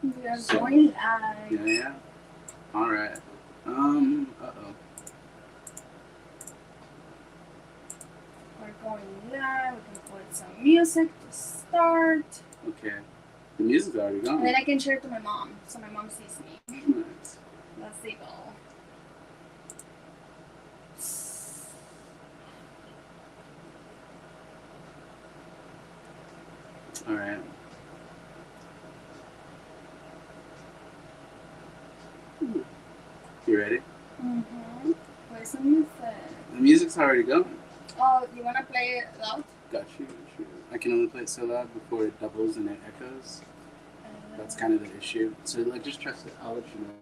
We are going live. Yeah. All right. Uh-oh. We're going live. We can put some music to start. Okay. The music's already gone. And then I can share it to my mom, so my mom sees me. Nice. That's the goal. All right. You ready? Mm-hmm. Play some music. The music's already going. Oh, you wanna play it loud? Got you. I can only play it so loud before it doubles and it echoes. That's kind of the issue. So like, just trust it. I'll let you know.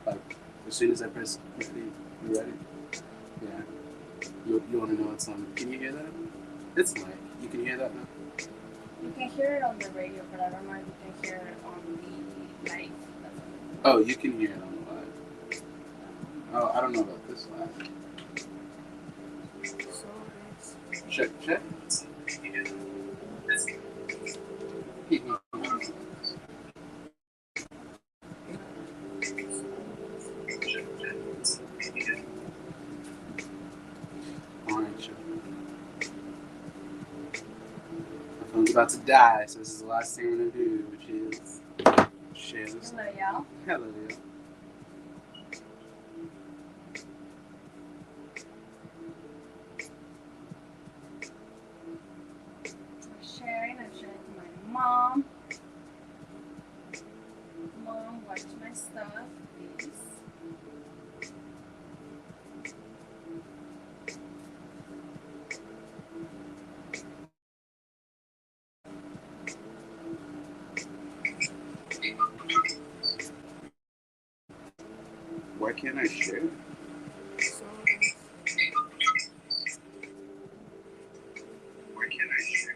Like as soon as I press ready, you ready? Yeah. You want to know what's on? Can you hear that? It's light. You can hear that now. You can hear it on the radio, but I don't know if you can hear it on the live. Oh, you can hear it on the live. Oh, I don't know about this live. Check. Alright, Chuck. My phone's about to die, so this is the last thing we're gonna do, which is share this. Hello, y'all. Hello, y'all. I'm sharing to my mom. Mom, watch my stuff, please. Why can't I share? Why can't I share?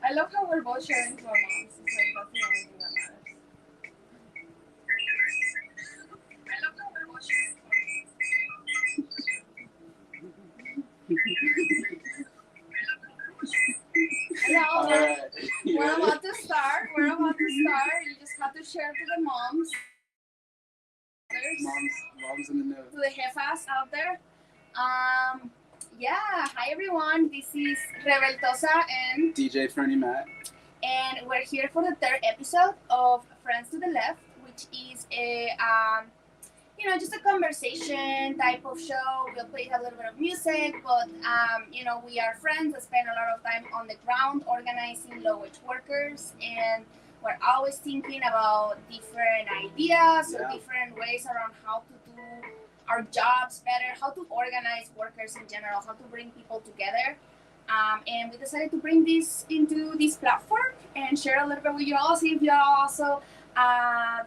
I love how we're both sharing to our moms. It's like that's the only thing that matters. I love how we're both sharing to our moms. Yeah, Alright. we're about to start. You just have to share to the moms. Mom's in the know. To the jefas out there. Yeah, hi everyone. This is Rebeltosa and DJ Fernie Mac. And we're here for the third episode of Friends to the Left, which is a just a conversation type of show. We'll play a little bit of music, but we are friends that spend a lot of time on the ground organizing low-wage workers, and we're always thinking about different ideas or different ways around how to do our jobs better, how to organize workers in general, how to bring people together. And we decided to bring this into this platform and share a little bit with you all, see if you're also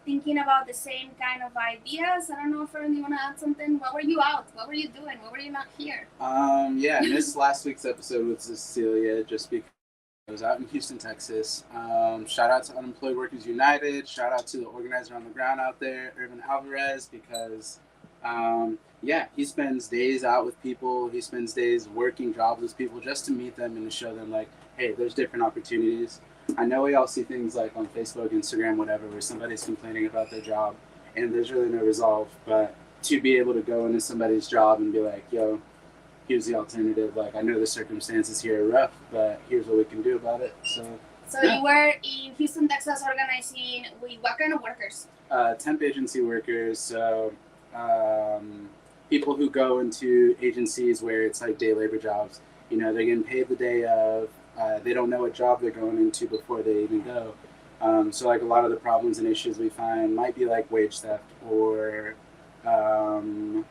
thinking about the same kind of ideas. I don't know if you want to add something. What were you out? What were you doing? What were you not here? I missed last week's episode with Cecilia just because I was out in Houston, Texas. Shout out to Unemployed Workers United. Shout out to the organizer on the ground out there, Irvin Alvarez, because he spends days out with people. He spends days working jobs with people just to meet them and to show them, like, hey, there's different opportunities. I know we all see things like on Facebook, Instagram, whatever, where somebody's complaining about their job and there's really no resolve. But to be able to go into somebody's job and be like, yo, here's the alternative. Like, I know the circumstances here are rough, but here's what we can do about it. So you were in Houston, Texas, organizing with what kind of workers? Temp agency workers. So people who go into agencies where it's like day labor jobs. They're getting paid the day of. They don't know what job they're going into before they even go. So like a lot of the problems and issues we find might be like wage theft, or it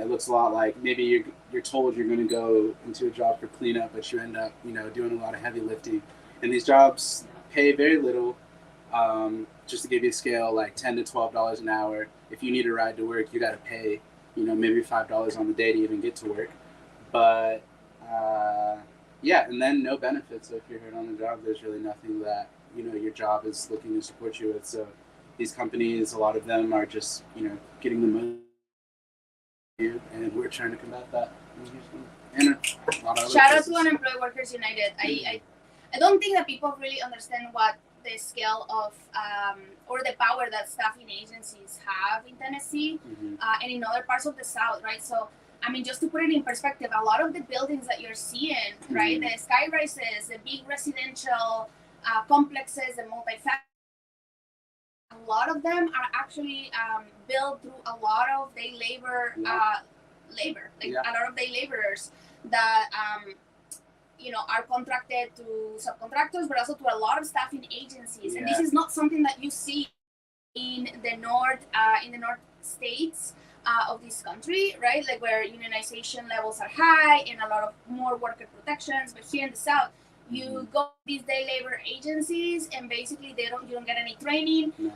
looks a lot like maybe you're told you're going to go into a job for cleanup, but you end up doing a lot of heavy lifting, and these jobs pay very little. Just to give you a scale, like $10 to $12 an hour. If you need a ride to work, you got to pay maybe $5 on the day to even get to work. But and then no benefits. So if you're hurt on the job, there's really nothing that your job is looking to support you with. So these companies, a lot of them are just getting the most, and we're trying to combat that in Houston and Shout out to Unemployed Workers United. I don't think that people really understand what the scale of or the power that staffing agencies have in Tennessee and in other parts of the South, right? So, I mean, just to put it in perspective, a lot of the buildings that you're seeing, right, the sky rises, the big residential complexes, the multi-family, a lot of them are actually built through a lot of day labor, a lot of day laborers that are contracted to subcontractors, but also to a lot of staffing agencies. And this is not something that you see in the north states of this country, right? Like where unionization levels are high and a lot of more worker protections. But here in the South, you go to these day labor agencies and basically you don't get any training. No.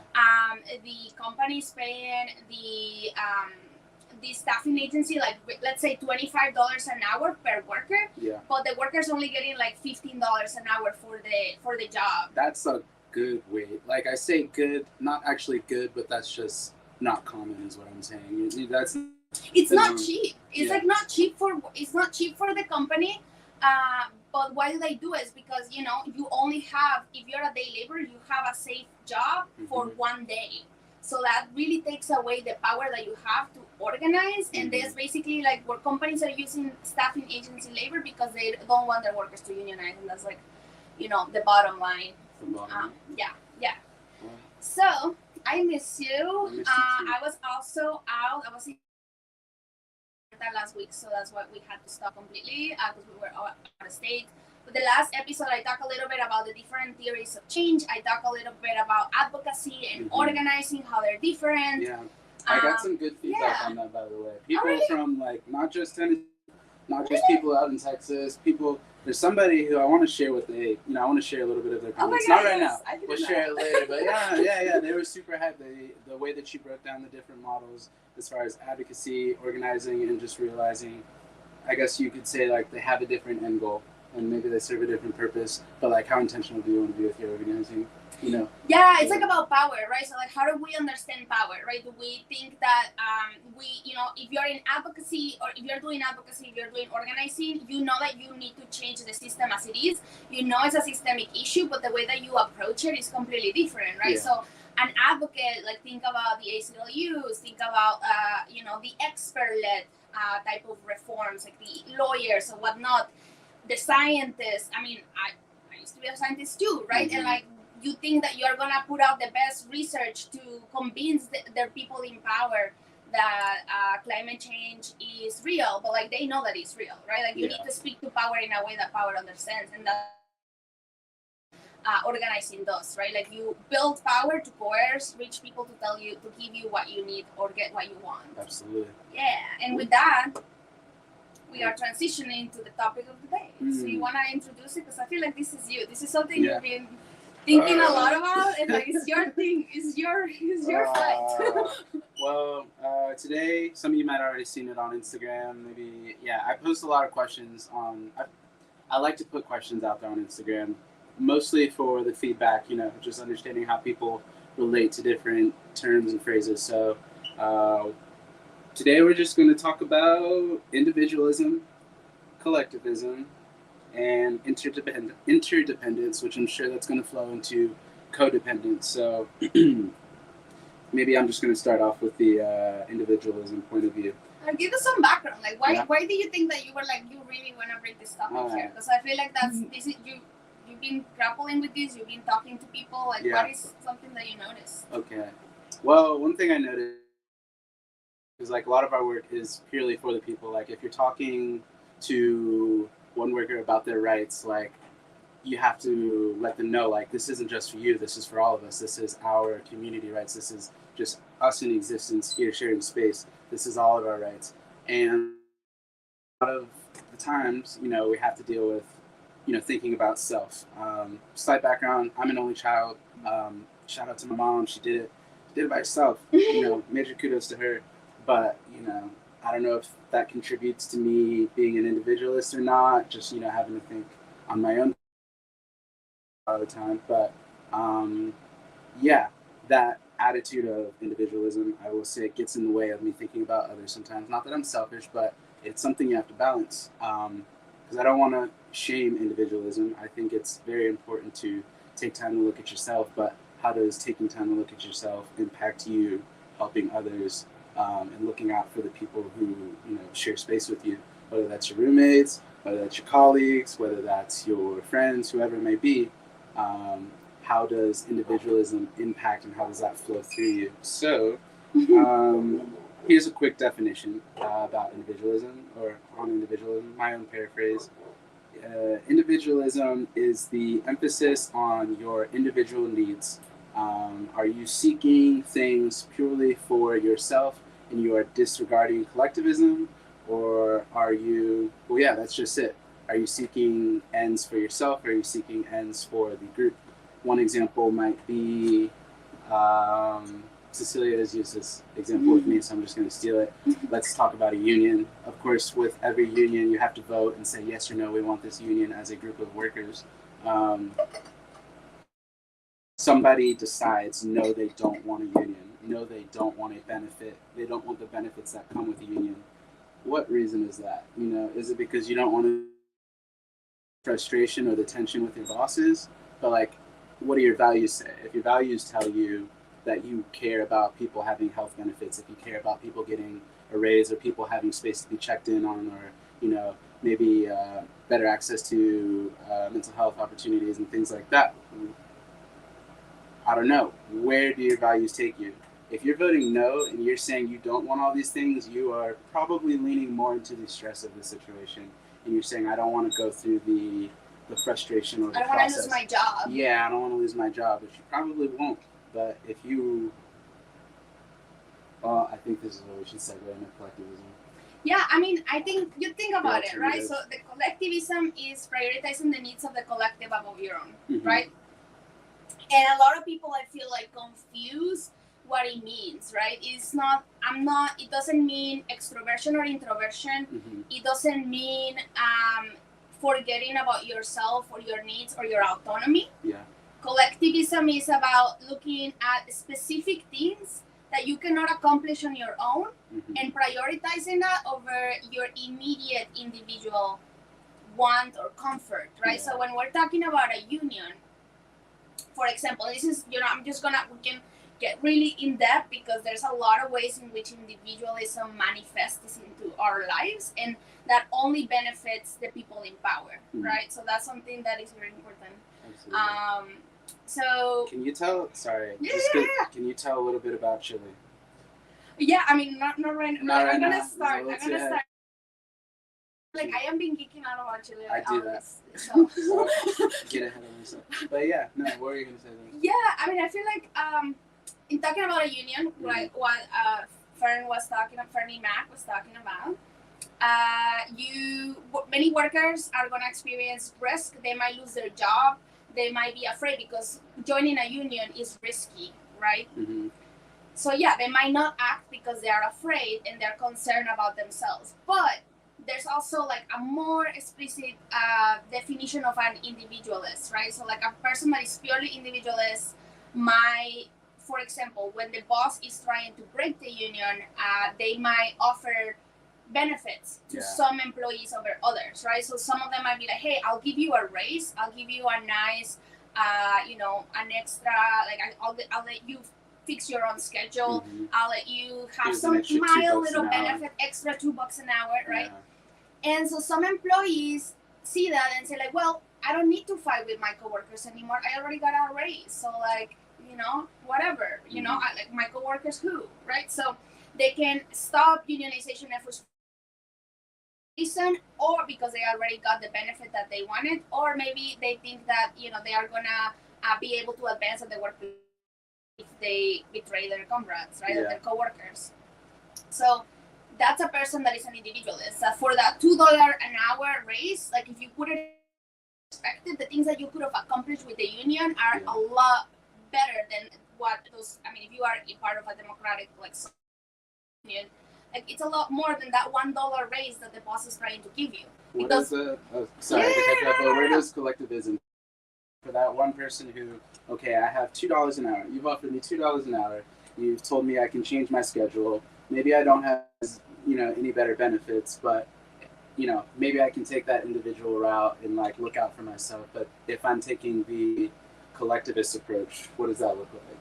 The company's paying the staffing agency, like let's say $25 an hour per worker, but the worker's only getting like $15 an hour for the job. That's a good wage. Like I say good, not actually good, but that's just not common is what I'm saying. It's not cheap. It's like it's not cheap for the company. But why do they do it? It's because you only have, if you're a day laborer, you have a safe job for one day. So that really takes away the power that you have to organize. And there's basically like where companies are using staffing agency labor because they don't want their workers to unionize. And that's like, the bottom line. Yeah. Wow. So I miss you. I was also out. I was in last week, so that's why we had to stop completely because we were out of state. But the last episode, I talked a little bit about the different theories of change. I talked a little bit about advocacy and organizing, how they're different. Yeah, I got some good feedback on that, by the way. People from not just Tennessee, not just people out in Texas. There's somebody who I want to share I want to share a little bit of their comments. Not right now. We'll share it later. But yeah. They were super hyped. The way that you broke down the different models as far as advocacy, organizing, and just realizing, I guess you could say like they have a different end goal and maybe they serve a different purpose. But like, how intentional do you want to be with your organizing? Yeah, it's like about power, right? So like, how do we understand power, right? Do we think that if you're in advocacy or if you're doing advocacy, if you're doing organizing, you know that you need to change the system as it is. You know it's a systemic issue, but the way that you approach it is completely different, right? Yeah. So an advocate, like think about the ACLUs, think about the expert-led type of reforms, like the lawyers or whatnot, the scientists. I mean, I used to be a scientist too, right? And like, you think that you're gonna put out the best research to convince the people in power that climate change is real, but like they know that it's real, right? Like you need to speak to power in a way that power understands, and that organizing does, right? Like you build power to coerce rich people to give you what you need or get what you want. Absolutely. Yeah, and with that, we are transitioning to the topic of the day. So you wanna introduce it because I feel like this is you. This is something you've been thinking a lot about, and like it's your thing, it's your fight. Well, today, some of you might have already seen it on Instagram. Maybe, I post a lot of questions on. I like to put questions out there on Instagram, mostly for the feedback. Just understanding how people relate to different terms and phrases. So, today we're just going to talk about individualism, collectivism, and interdependence, which I'm sure that's going to flow into codependence. So maybe I'm just going to start off with the individualism point of view. Give us some background. Like, why do you think that you were like, you really want to bring this topic here? Because I feel like you've been grappling with this. You've been talking to people. Like, what is something that you noticed? Okay. Well, one thing I noticed is like a lot of our work is purely for the people. Like, if you're talking to one worker about their rights, like you have to let them know, like, this isn't just for you, this is for all of us, this is our community rights, this is just us in existence here sharing space, this is all of our rights. And a lot of the times, we have to deal with thinking about self. Slight background, I'm an only child. Shout out to my mom, she did it by herself. Major kudos to her. But I don't know if that contributes to me being an individualist or not, just, having to think on my own all the time. But, that attitude of individualism, I will say, gets in the way of me thinking about others sometimes. Not that I'm selfish, but it's something you have to balance. because I don't want to shame individualism. I think it's very important to take time to look at yourself, but how does taking time to look at yourself impact you helping others, and looking out for the people who share space with you, whether that's your roommates, whether that's your colleagues, whether that's your friends, whoever it may be. How does individualism impact and how does that flow through you? So here's a quick definition about individualism, or on individualism, my own paraphrase. Individualism is the emphasis on your individual needs. Are you seeking things purely for yourself and you are disregarding collectivism? Or are you, well, yeah, that's just it. Are you seeking ends for yourself, or are you seeking ends for the group? One example might be, Cecilia has used this example with me, so I'm just going to steal it. Let's talk about a union. Of course, with every union, you have to vote and say yes or no, we want this union as a group of workers. Somebody decides, no, they don't want a union. No, they don't want a benefit. They don't want the benefits that come with a union. What reason is that? Is it because you don't want to frustration or the tension with your bosses? But like, what do your values say? If your values tell you that you care about people having health benefits, if you care about people getting a raise, or people having space to be checked in on, or maybe better access to mental health opportunities and things like that, I don't know. Where do your values take you? If you're voting no and you're saying you don't want all these things, you are probably leaning more into the stress of the situation, and you're saying, I don't want to go through the frustration or the process. I don't want to lose my job. Yeah, I don't want to lose my job, which you probably won't. But if you, well, I think this is where we should segue into collectivism. Yeah, I mean, I think you think about it, right? So the collectivism is prioritizing the needs of the collective above your own, right? And a lot of people, I feel like, confuse what it means, right? It doesn't mean extroversion or introversion. It doesn't mean forgetting about yourself or your needs or your autonomy. Yeah. Collectivism is about looking at specific things that you cannot accomplish on your own and prioritizing that over your immediate individual want or comfort, right? Yeah. So when we're talking about a union, for example, this is, we can get really in depth because there's a lot of ways in which individualism manifests into our lives, and that only benefits the people in power, right? So that's something that is very important. Absolutely. So can you tell? Sorry. Can you tell a little bit about Chile? Yeah, I mean, not right now. I'm gonna start. Like, I am being geeking out about Chile. I do that. So. Get ahead of myself. But yeah, no, what were you gonna say then? Yeah, I mean, I feel like in talking about a union, like what Fernie Mac was talking about, many workers are gonna experience risk. They might lose their job. They might be afraid because joining a union is risky, right? So yeah, they might not act because they are afraid and they're concerned about themselves. But there's also like a more explicit definition of an individualist, right? So like a person that is purely individualist might, for example, when the boss is trying to break the union, they might offer benefits to some employees over others, right? So some of them might be like, hey, I'll give you a raise, I'll give you a nice, an extra, like I'll let you fix your own schedule, I'll let you have some mild little benefit, extra $2 an hour, right? Yeah. And so some employees see that and say like, well, I don't need to fight with my coworkers anymore. I already got a raise, so like, whatever, like my coworkers who, right? So they can stop unionization efforts reason, or because they already got the benefit that they wanted, or maybe they think that they are gonna be able to advance at the workplace if they betray their comrades, right, or their coworkers. So that's a person that is an individualist. For that $2 an hour raise, like if you put it in perspective, the things that you could have accomplished with the union are a lot better than what those. I mean, if you are a part of a democratic union. Like, it's a lot more than that $1 raise that the boss is trying to give you. Where does collectivism, for that one person who, okay, I have $2 an hour. You've offered me $2 an hour. You've told me I can change my schedule. Maybe I don't have, any better benefits, but maybe I can take that individual route and like look out for myself. But if I'm taking the collectivist approach, what does that look like?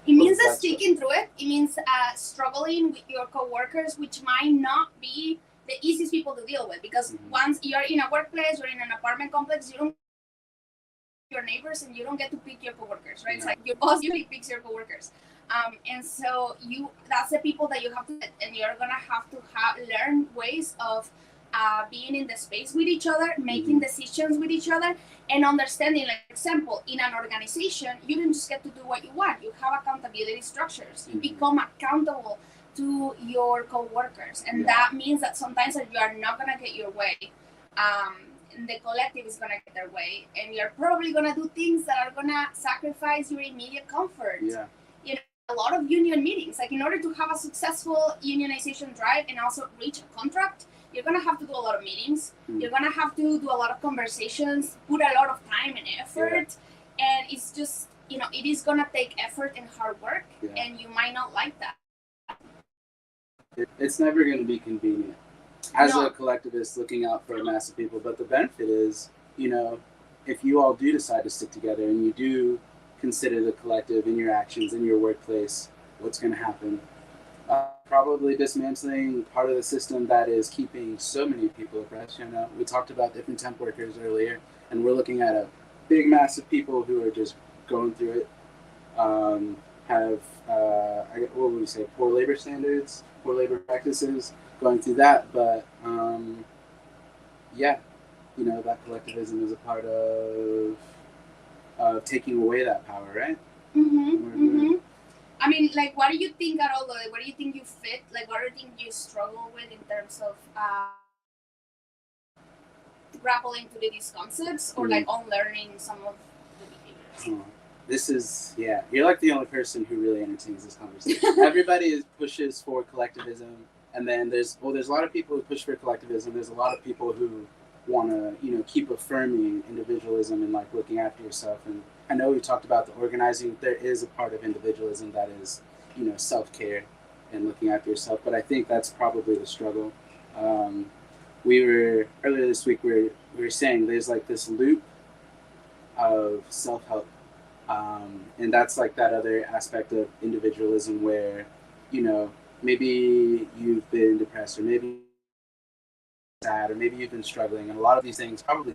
It means sticking through it. It means struggling with your coworkers, which might not be the easiest people to deal with, because once you're in a workplace or in an apartment complex, you don't your neighbors and you don't get to pick your coworkers, right? Yeah. It's like your boss usually picks your coworkers. And so that's the people that you have to, and you're gonna have to learn ways of being in the space with each other, making decisions with each other, and understanding. Like, for example, in an organization, you don't just get to do what you want. You have accountability structures. You become accountable to your coworkers, and that means that sometimes that you are not gonna get your way. The collective is gonna get their way, and you're probably gonna do things that are gonna sacrifice your immediate comfort. Yeah. A lot of union meetings, like in order to have a successful unionization drive and also reach a contract, you're gonna have to do a lot of meetings. You're gonna have to do a lot of conversations, put a lot of time and effort, and it's just, it is gonna take effort and hard work, and you might not like that. It's never gonna be convenient as a collectivist looking out for a mass of people, but the benefit is, if you all do decide to stick together and you do consider the collective in your actions in your workplace, what's going to happen? Probably dismantling part of the system that is keeping so many people oppressed. We talked about different temp workers earlier, and we're looking at a big mass of people who are just going through it, have what would we say, poor labor standards, poor labor practices, going through that. But that collectivism is a part of taking away that power, right? I mean, like, what do you think at all, though? Like, what do you think you fit? Like, what do you think you struggle with in terms of grappling to these concepts, or like unlearning some of the behaviors? This is, you're like the only person who really entertains this conversation. Everybody pushes for collectivism, and then there's a lot of people who push for collectivism. There's a lot of people who want to, keep affirming individualism and like looking after yourself. And I know we talked about the organizing. There is a part of individualism that is, self-care and looking after yourself. But I think that's probably the struggle. Earlier this week, we were saying there's like this loop of self-help. And that's like that other aspect of individualism where, maybe you've been depressed, or maybe sad, or maybe you've been struggling, and a lot of these things probably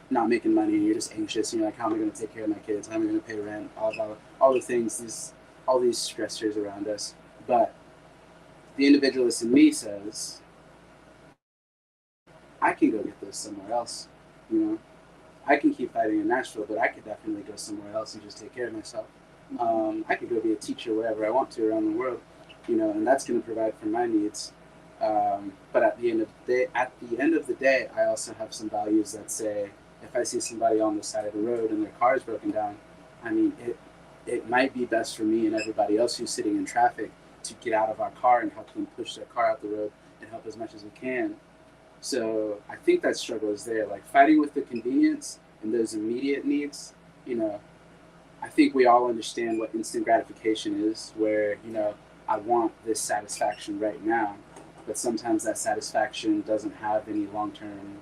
not making money, and you're just anxious, and you're like, how am I going to take care of my kids, how am I going to pay rent, all the things, all these stressors around us. But the individualist in me says, I can go get this somewhere else. I can keep fighting in Nashville, but I could definitely go somewhere else and just take care of myself. I could go be a teacher wherever I want to around the world, and that's going to provide for my needs. But at the end of the day, I also have some values that say, if I see somebody on the side of the road and their car is broken down, I mean, it might be best for me and everybody else who's sitting in traffic to get out of our car and help them push their car out the road and help as much as we can. So I think that struggle is there, like fighting with the convenience and those immediate needs. I think we all understand what instant gratification is, where, I want this satisfaction right now, but sometimes that satisfaction doesn't have any long-term,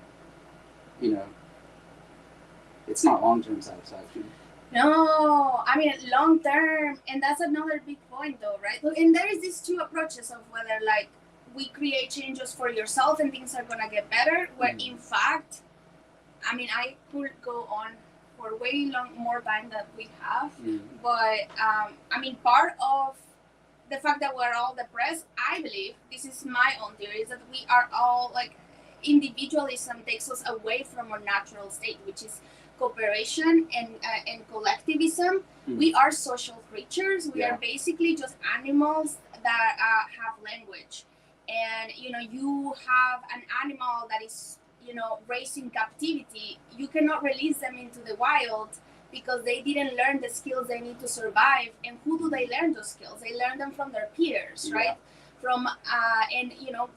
it's not long-term satisfaction. No, I mean, long-term, and that's another big point though, right? And there is these two approaches of whether like we create changes for yourself and things are gonna get better, where in fact, I mean, I could go on for way more time than we have, but I mean, part of the fact that we're all depressed, I believe, this is my own theory, is that we are all like, individualism takes us away from our natural state, which is cooperation and collectivism. We are social creatures. We are basically just animals that have language. And, you have an animal that is, raised in captivity. You cannot release them into the wild because they didn't learn the skills they need to survive. And who do they learn those skills? They learn them from their peers, right? From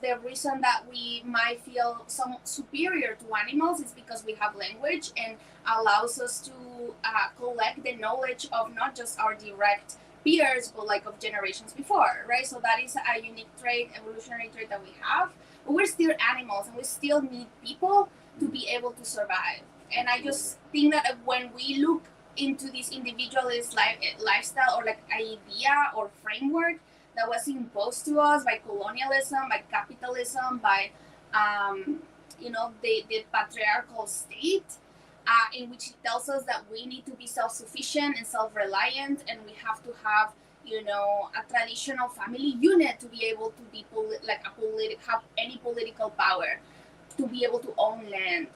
the reason that we might feel somewhat superior to animals is because we have language and allows us to collect the knowledge of not just our direct peers, but like of generations before, right? So that is a unique trait, evolutionary trait that we have. But we're still animals, and we still need people to be able to survive. And I just think that when we look into this individualist lifestyle, or like idea or framework that was imposed to us by colonialism, by capitalism, by the patriarchal state, in which it tells us that we need to be self-sufficient and self-reliant, and we have to have a traditional family unit to be able to be have any political power, to be able to own land,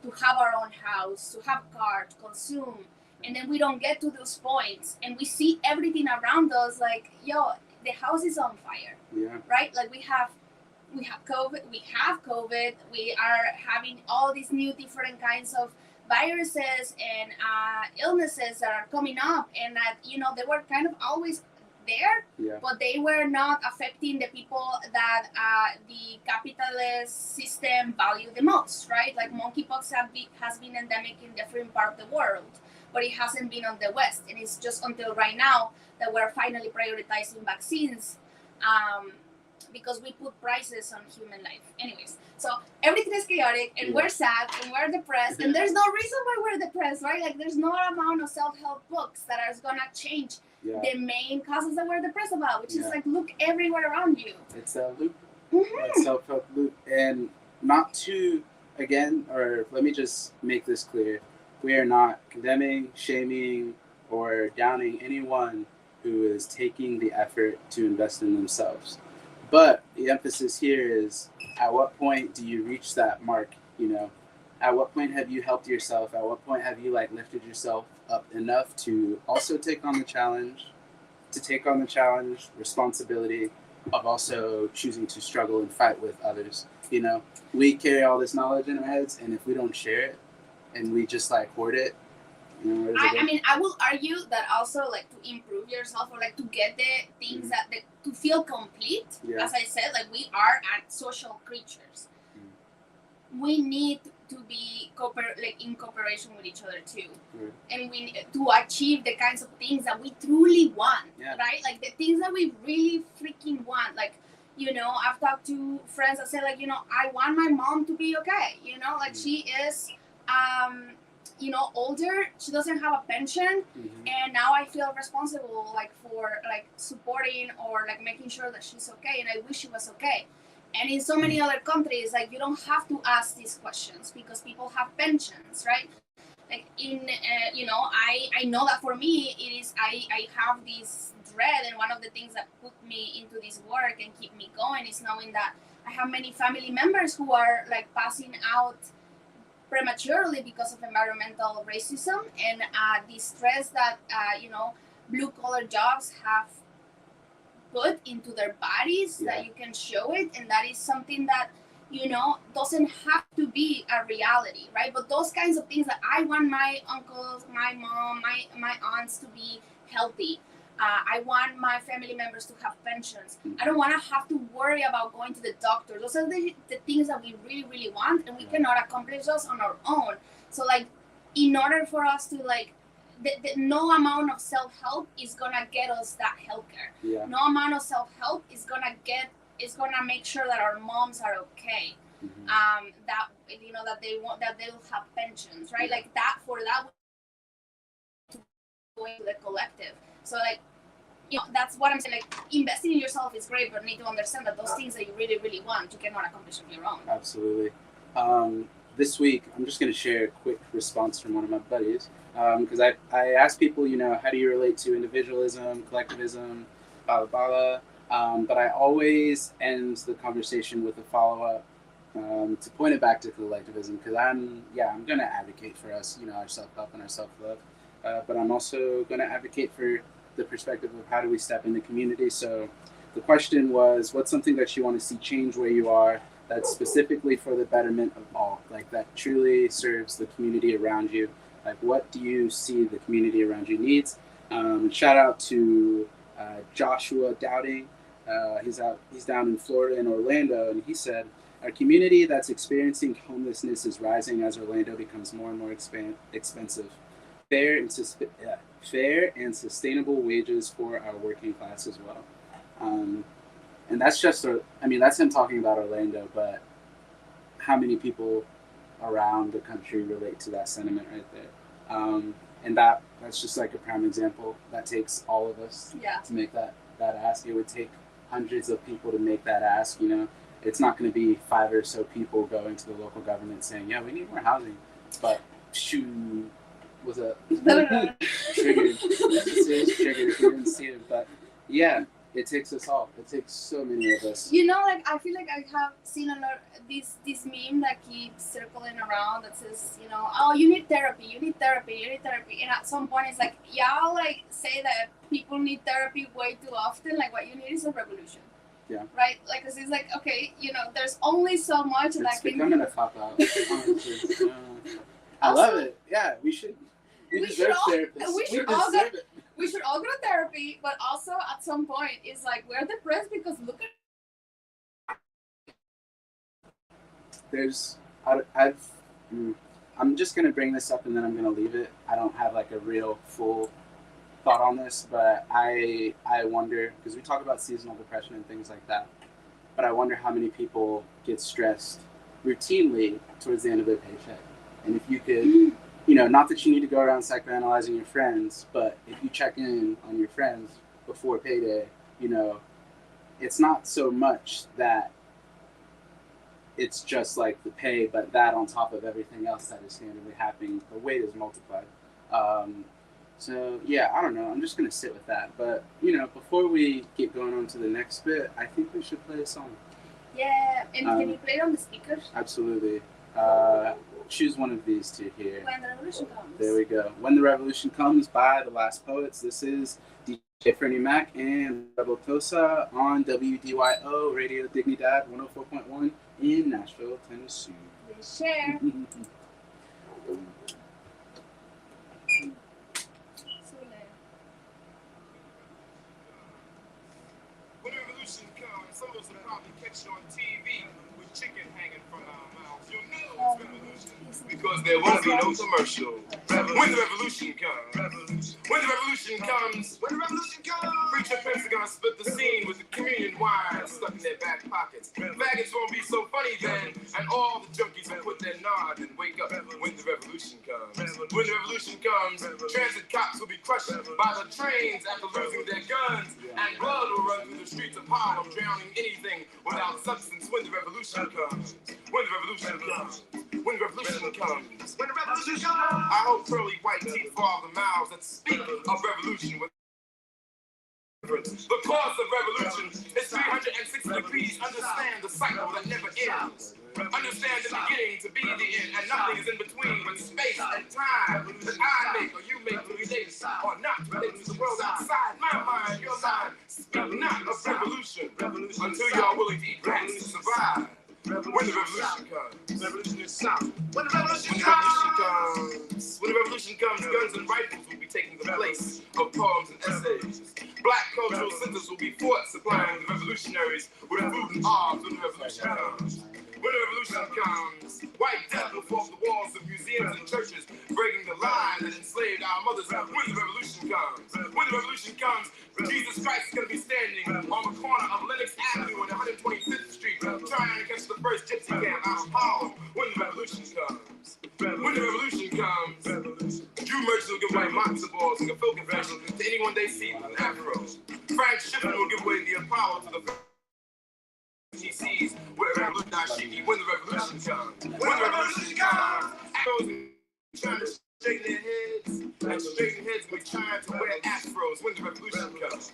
to have our own house, to have cars, to consume. And then we don't get to those points, and we see everything around us like, the house is on fire. Yeah. Right? Like we have COVID, we are having all these new different kinds of viruses and illnesses that are coming up, and that they were kind of always there, but they were not affecting the people that the capitalist system value the most, right? Like monkeypox has been endemic in different part of the world, but it hasn't been on the West, and it's just until right now that we're finally prioritizing vaccines, because we put prices on human life. Anyways, so everything is chaotic, and we're sad, and we're depressed, and there's no reason why we're depressed, right? Like there's no amount of self-help books that are gonna change the main causes that we're depressed about, which is like, look everywhere around you. It's a loop. It's self-help loop. And not to, again, or let me just make this clear, we are not condemning, shaming, or downing anyone who is taking the effort to invest in themselves. But the emphasis here is, at what point do you reach that mark? At what point have you helped yourself? At what point have you lifted yourself up enough to also take on the challenge, responsibility of also choosing to struggle and fight with others? We carry all this knowledge in our heads, and if we don't share it, and we just hoard it, I will argue that also to improve yourself, or to get the things that to feel complete. As I said, we are social creatures. We need to be in cooperation with each other too, and we need to achieve the kinds of things that we truly want, right? Like the things that we really freaking want. I've talked to friends that say I want my mom to be okay. She is older, she doesn't have a pension, and now I feel responsible for supporting or making sure that she's okay, and I wish she was okay. And in so many other countries, you don't have to ask these questions because people have pensions, right? I know that for me it is, I have this dread, and one of the things that put me into this work and keep me going is knowing that I have many family members who are passing out prematurely because of environmental racism and the stress that blue collar jobs have put into their bodies, that you can show it, and that is something that doesn't have to be a reality, right? But those kinds of things that I want my uncles, my mom, my aunts to be healthy. I want my family members to have pensions. I don't want to have to worry about going to the doctor. Those are the things that we really, really want, and we cannot accomplish those on our own. So, in order for us to, no amount of self-help is going to get us that healthcare. No amount of self-help is going to make sure that our moms are okay. That they will have pensions, right? For that to go into the collective. So that's what I'm saying. Investing in yourself is great, but you need to understand that those things that you really, really want, you cannot accomplish on your own. Absolutely. This week, I'm just going to share a quick response from one of my buddies, because I asked people, how do you relate to individualism, collectivism, blah, blah, blah. But I always end the conversation with a follow-up to point it back to collectivism, because I'm going to advocate for us, our self-help and our self-love. But I'm also going to advocate for the perspective of how do we step in the community. So the question was, what's something that you want to see change where you are that's specifically for the betterment of all, that truly serves the community around you? What do you see the community around you needs? Shout out to Joshua Dowding. He's down in Florida in Orlando, and he said, our community that's experiencing homelessness is rising as Orlando becomes more and more expensive. fair and sustainable wages for our working class as well. And that's just, that's him talking about Orlando, but how many people around the country relate to that sentiment right there? And that's just like a prime example. That takes all of us to make that ask. It would take hundreds of people to make that ask, It's not going to be 5 or so people going to the local government saying, yeah, we need more housing. But, shoo, was a triggered. Serious triggered if you didn't see it. But, yeah, it takes us all. It takes so many of us. I feel like I have seen a lot this meme that keeps circling around that says, oh, you need therapy. And at some point it's like, y'all like say that people need therapy way too often. Like what you need is a revolution. Yeah. Right? Like, cause it's like, okay, there's only so much that it's becoming a cop-out. I love it. Yeah, we deserve therapists. We should all go to therapy, but also at some point it's like we're depressed because look at. I'm just gonna bring this up and then I'm gonna leave it. I don't have like a real full thought on this, but I wonder, because we talk about seasonal depression and things like that, but I wonder how many people get stressed routinely towards the end of their paycheck. And if you could, not that you need to go around psychoanalyzing your friends, but if you check in on your friends before payday, it's not so much that it's just like the pay, but that on top of everything else that is standardly happening, the weight is multiplied. So, yeah, I don't know. I'm just going to sit with that. But, before we get going on to the next bit, I think we should play a song. Yeah, and can you play it on the speakers? Absolutely. Choose one of these two here. When the Revolution Comes. There we go. When the Revolution Comes by The Last Poets. This is DJ Fernie Mac and Rebeltosa on WDYO Radio Dignidad 104.1 in Nashville, Tennessee. Please share. When the revolution comes, some of us will probably catch you on TV with chicken hanging from our mouths. You'll know it's revolution because there won't be no commercial. When the revolution comes, when the revolution comes, preacher Pentagon split the scene with the communion wine stuck in their back pockets. Faggots won't be so funny then, and all the junkies will put their nod and wake up when the revolution comes. When the revolution comes, transit cops will be crushed by the trains after losing their guns, and blood will run through the streets of Harlem, drowning anything without substance. When the revolution comes, when the revolution comes, when the revolution comes, when the revolution comes. I hope pearly white teeth for all the mouths that speak of revolution with the cause of revolution is 360 degrees. Understand the cycle that never ends. Understand the beginning to be the end, and nothing is in between but space and time that I make or you make to relate or not relate to the world outside my mind, your mind. Speak not of revolution until you are willing to eat rats to survive. When the revolution comes, revolution is sound. When the revolution comes, when the revolution comes, guns and rifles will be taking the place of poems and essays. Black cultural centers will be fought, supplying the revolutionaries with food and arms when the revolution comes. When the revolution comes, white death will form the walls of museums and churches, breaking the line that enslaved our mothers. When the revolution comes, when the revolution comes, Jesus Christ is going to be standing on the corner of Lenox Avenue and 125th Street, trying to catch the first gypsy camp out of Harlem. When the revolution comes, when the revolution comes, Jew merchants will give away matzo balls and gefilte confession to anyone they see with an afro. Frank Shippen will give away the Apollo to the he sees where the revolution comes. When the revolution comes, trying to straighten their heads, and straighten heads will be trying to wear afros. When the revolution comes,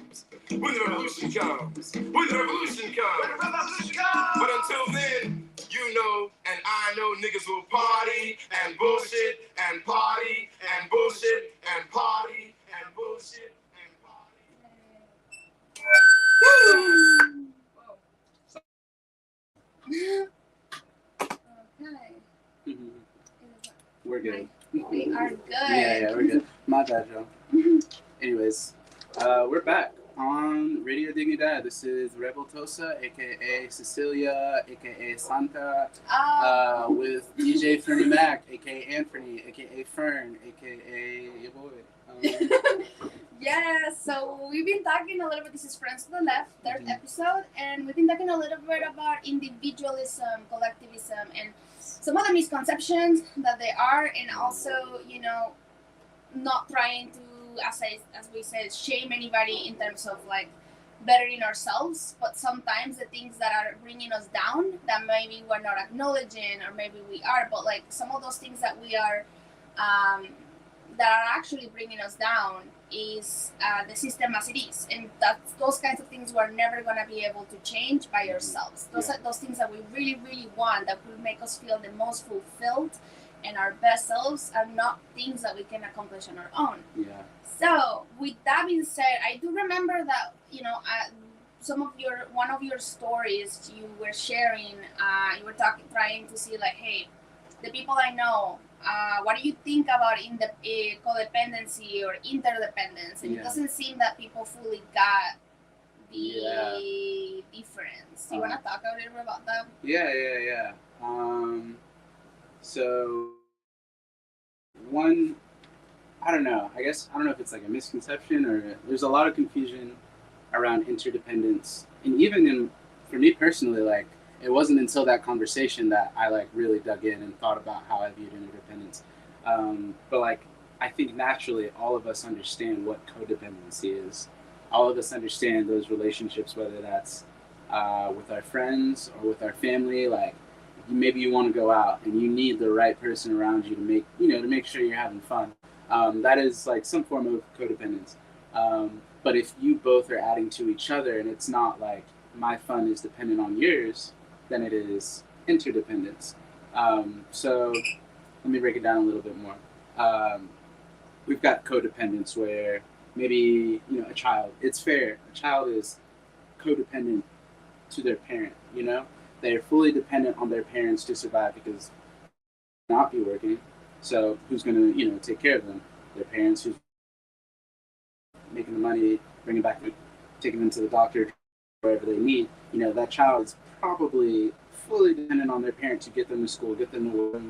when the revolution comes, when the revolution comes, when the revolution comes. But until then, you know and I know niggas will party and bullshit and party and bullshit and party and bullshit and party. Okay. We're good. We are good. Yeah, we're good. My bad, Joe. Anyways, we're back. on Radio Dignidad. This is Rebeltosa, aka Cecilia, aka Santa, with DJ Fernie Mac, aka Anthony, aka Fern, aka your boy. Yeah, so we've been talking a little bit. This is Friends to the Left, third episode, and we've been talking a little bit about individualism, collectivism, and some of the misconceptions that they are, and also, you know, not trying to, as we said, shame anybody in terms of like bettering ourselves, but sometimes the things that are bringing us down that maybe we're not acknowledging, or maybe we are, but like some of those things that we are that are actually bringing us down is the system as it is, and that those kinds of things we're never going to be able to change by ourselves. Those are those things that we really, really want, that will make us feel the most fulfilled and our best selves, are not things that we can accomplish on our own. Yeah. So with that being said, I do remember that, you know, one of your stories you were sharing, you were trying to see like, hey, the people I know, what do you think about codependency or interdependence? And it doesn't seem that people fully got the difference. Do you want to talk a little bit about that? Yeah. So one, I don't know if it's like a misconception, or there's a lot of confusion around interdependence. And even for me personally, like, it wasn't until that conversation that I like really dug in and thought about how I viewed interdependence. But like, I think naturally all of us understand what codependency is. All of us understand those relationships, whether that's with our friends or with our family. Like, maybe you want to go out and you need the right person around you to make sure you're having fun. That is like some form of codependence. But if you both are adding to each other, and it's not like my fun is dependent on yours, then it is interdependence. So let me break it down a little bit more. We've got codependence where maybe, a child, it's fair. A child is codependent to their parent, They're fully dependent on their parents to survive because they'll not be working. So who's going to, take care of them? Their parents, who's making the money, bringing back, taking them to the doctor, wherever they need. That child is probably fully dependent on their parent to get them to school, get them to work,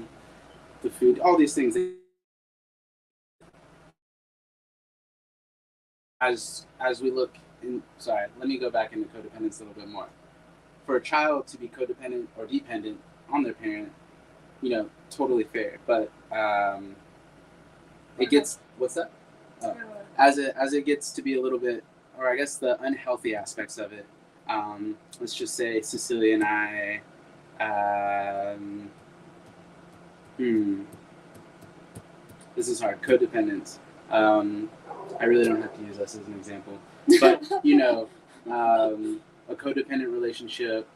the food, all these things. As we look in, let me go back into codependence a little bit more. For a child to be codependent or dependent on their parent, totally fair. But it gets, what's that? As it gets to be a little bit, or I guess the unhealthy aspects of it. Let's just say Cecilia and I, this is hard, codependence. I really don't have to use us as an example, but a codependent relationship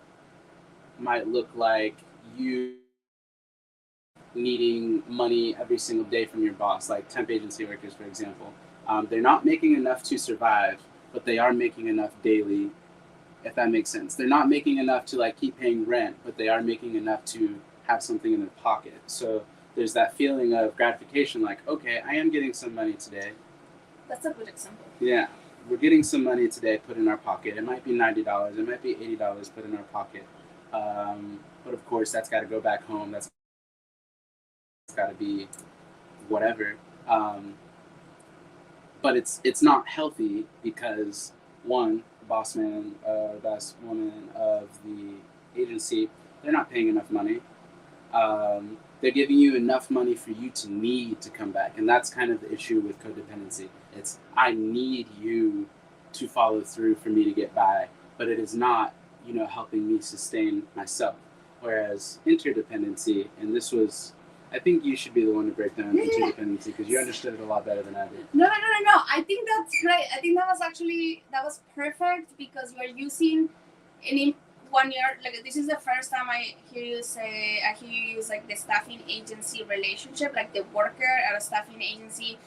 might look like you needing money every single day from your boss, like temp agency workers, for example. They're not making enough to survive, but they are making enough daily, if that makes sense. They're not making enough to like keep paying rent, but they are making enough to have something in their pocket. So there's that feeling of gratification, like, okay, I am getting some money today. That's a good example. Yeah, we're getting some money today put in our pocket. It might be $90, it might be $80 put in our pocket. But of course, that's got to go back home. That's got to be whatever. But it's not healthy because, one, the boss man, boss woman of the agency, they're not paying enough money. They're giving you enough money for you to need to come back. And that's kind of the issue with codependency. It's, I need you to follow through for me to get by, but it is not, helping me sustain myself. Whereas interdependency, and this was, I think you should be the one to break down interdependency because you understood it a lot better than I did. No. I think that's great. I think that was perfect because you are using in 1 year, like this is the first time I hear you use like the staffing agency relationship, like the worker at a staffing agency.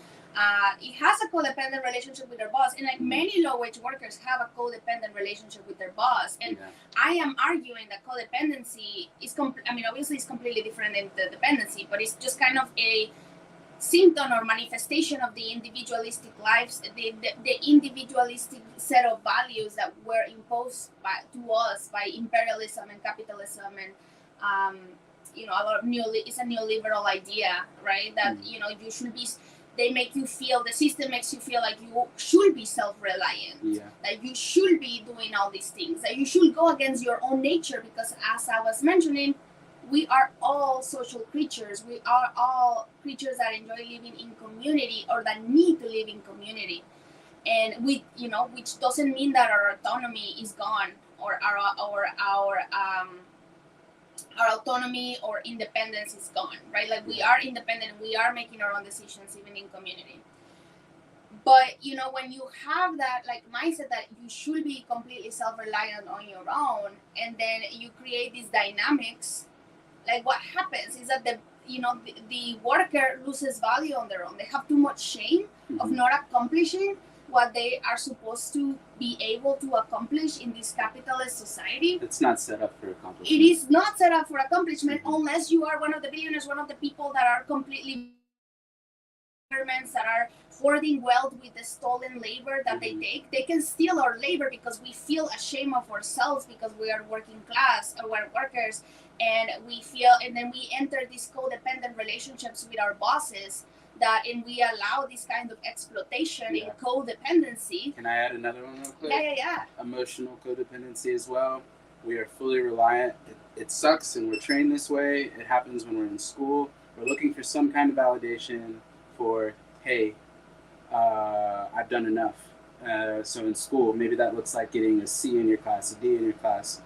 It has a codependent relationship with their boss, and like many low-wage workers have a codependent relationship with their boss. And I am arguing that codependency is, obviously it's completely different than the dependency, but it's just kind of a symptom or manifestation of the individualistic lives, the individualistic set of values that were imposed to us by imperialism and capitalism and a lot of it's a neoliberal idea, right? That you should be. They make you feel, the system makes you feel like you should be self-reliant, that you should be doing all these things, that you should go against your own nature, because as I was mentioning, we are all social creatures. We are all creatures that enjoy living in community or that need to live in community. And which doesn't mean that our autonomy is gone or our autonomy or independence is gone, right? Like we are independent, we are making our own decisions even in community. But when you have that like mindset that you should be completely self-reliant on your own, and then you create these dynamics, like what happens is that the worker loses value on their own. They have too much shame of not accomplishing what they are supposed to be able to accomplish in this capitalist society. It's not set up for accomplishment. It is not set up for accomplishment unless you are one of the billionaires, one of the people that are completely governments that are hoarding wealth with the stolen labor that they take. They can steal our labor because we feel ashamed of ourselves because we are working class or we're workers, and then we enter these codependent relationships with our bosses. And we allow this kind of exploitation and codependency. Can I add another one real quick? Yeah. Emotional codependency as well. We are fully reliant. It sucks, and we're trained this way. It happens when we're in school. We're looking for some kind of validation for, hey, I've done enough. So in school, maybe that looks like getting a C in your class, a D in your class.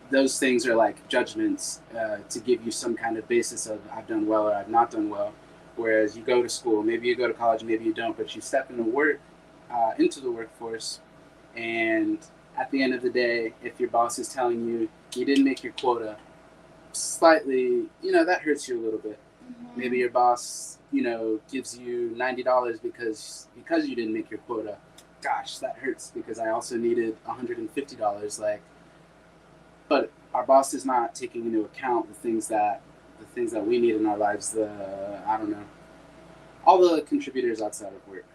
Those things are like judgments to give you some kind of basis of I've done well or I've not done well. Whereas you go to school, maybe you go to college, maybe you don't, but you step into the workforce, and at the end of the day, if your boss is telling you you didn't make your quota, slightly, that hurts you a little bit. Maybe your boss, gives you $90 because you didn't make your quota. Gosh, that hurts because I also needed $150. But our boss is not taking into account the things that we need in our lives. All the contributors outside of work.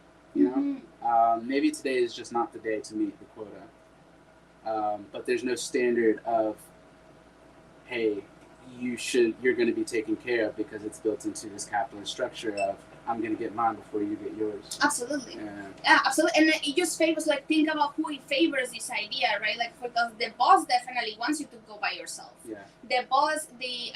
Maybe today is just not the day to meet the quota. But there's no standard of, hey, you're going to be taken care of because it's built into this capitalist structure of I'm going to get mine before you get yours. Absolutely. Yeah, absolutely. And it just favors, think about who it favors this idea, right? Because the boss definitely wants you to go by yourself. Yeah. The boss, the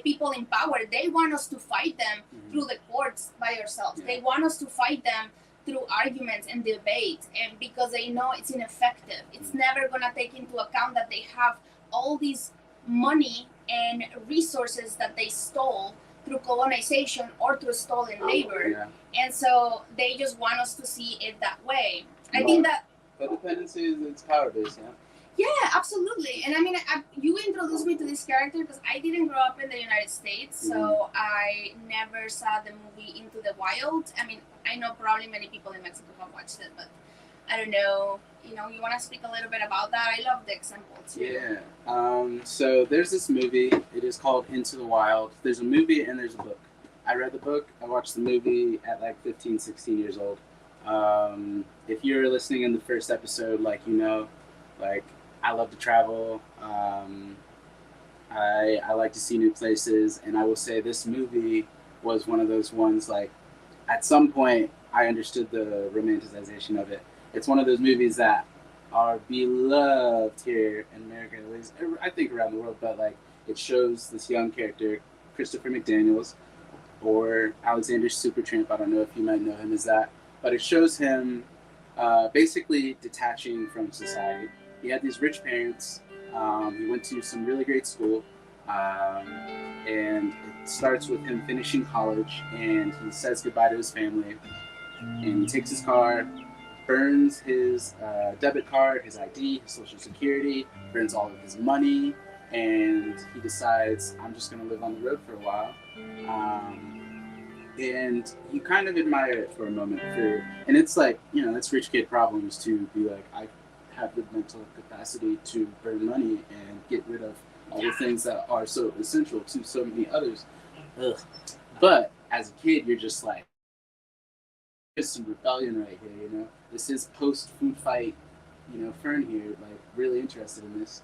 people in power, they want us to fight them through the courts by ourselves. Yeah. They want us to fight them through arguments and debate, and because they know it's ineffective. It's never going to take into account that they have all this money and resources that they stole through colonization or through stolen labor. Yeah. And so they just want us to see it that way. I think that codependency is power-based, Yeah, absolutely. And you introduced me to this character because I didn't grow up in the United States, so I never saw the movie Into the Wild. I know probably many people in Mexico have watched it, but I don't know. You want to speak a little bit about that? I love the example too. Yeah. So there's this movie. It is called Into the Wild. There's a movie and there's a book. I read the book. I watched the movie at 15, 16 years old. If you're listening in the first episode, I love to travel. I like to see new places, and I will say this movie was one of those ones. At some point, I understood the romanticization of it. It's one of those movies that are beloved here in America, at least I think around the world. But it shows this young character, Christopher McDaniels, or Alexander Supertramp. I don't know if you might know him as that, but it shows him basically detaching from society. He had these rich parents. He went to some really great school, and it starts with him finishing college, and he says goodbye to his family, and he takes his car, burns his debit card, his ID, his social security, burns all of his money, and he decides, I'm just going to live on the road for a while. And you kind of admire it for a moment. And it's that's rich kid problems to be I have the mental capacity to burn money and get rid of all the things that are so essential to so many others. ugh. But as a kid, you're just like, there's some rebellion right here, you know? This is post food fight, you know, Fern here, like, really interested in this.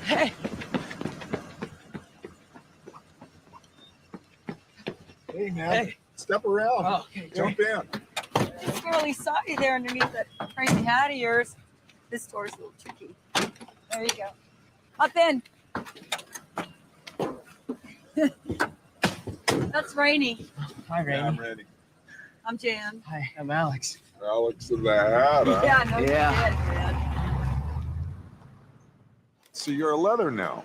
Hey, Hey, man. Hey. Step around. oh, okay, Jump in. Just barely saw you there underneath that crazy hat of yours. This door's a little tricky. There you go. Hop in. That's Rainey. Hi, Rainey. Yeah, I'm ready. I'm Jan. Hi, I'm Alex. Alex in the hat, huh? Yeah, no Yeah. shit, man. So you're a leather now.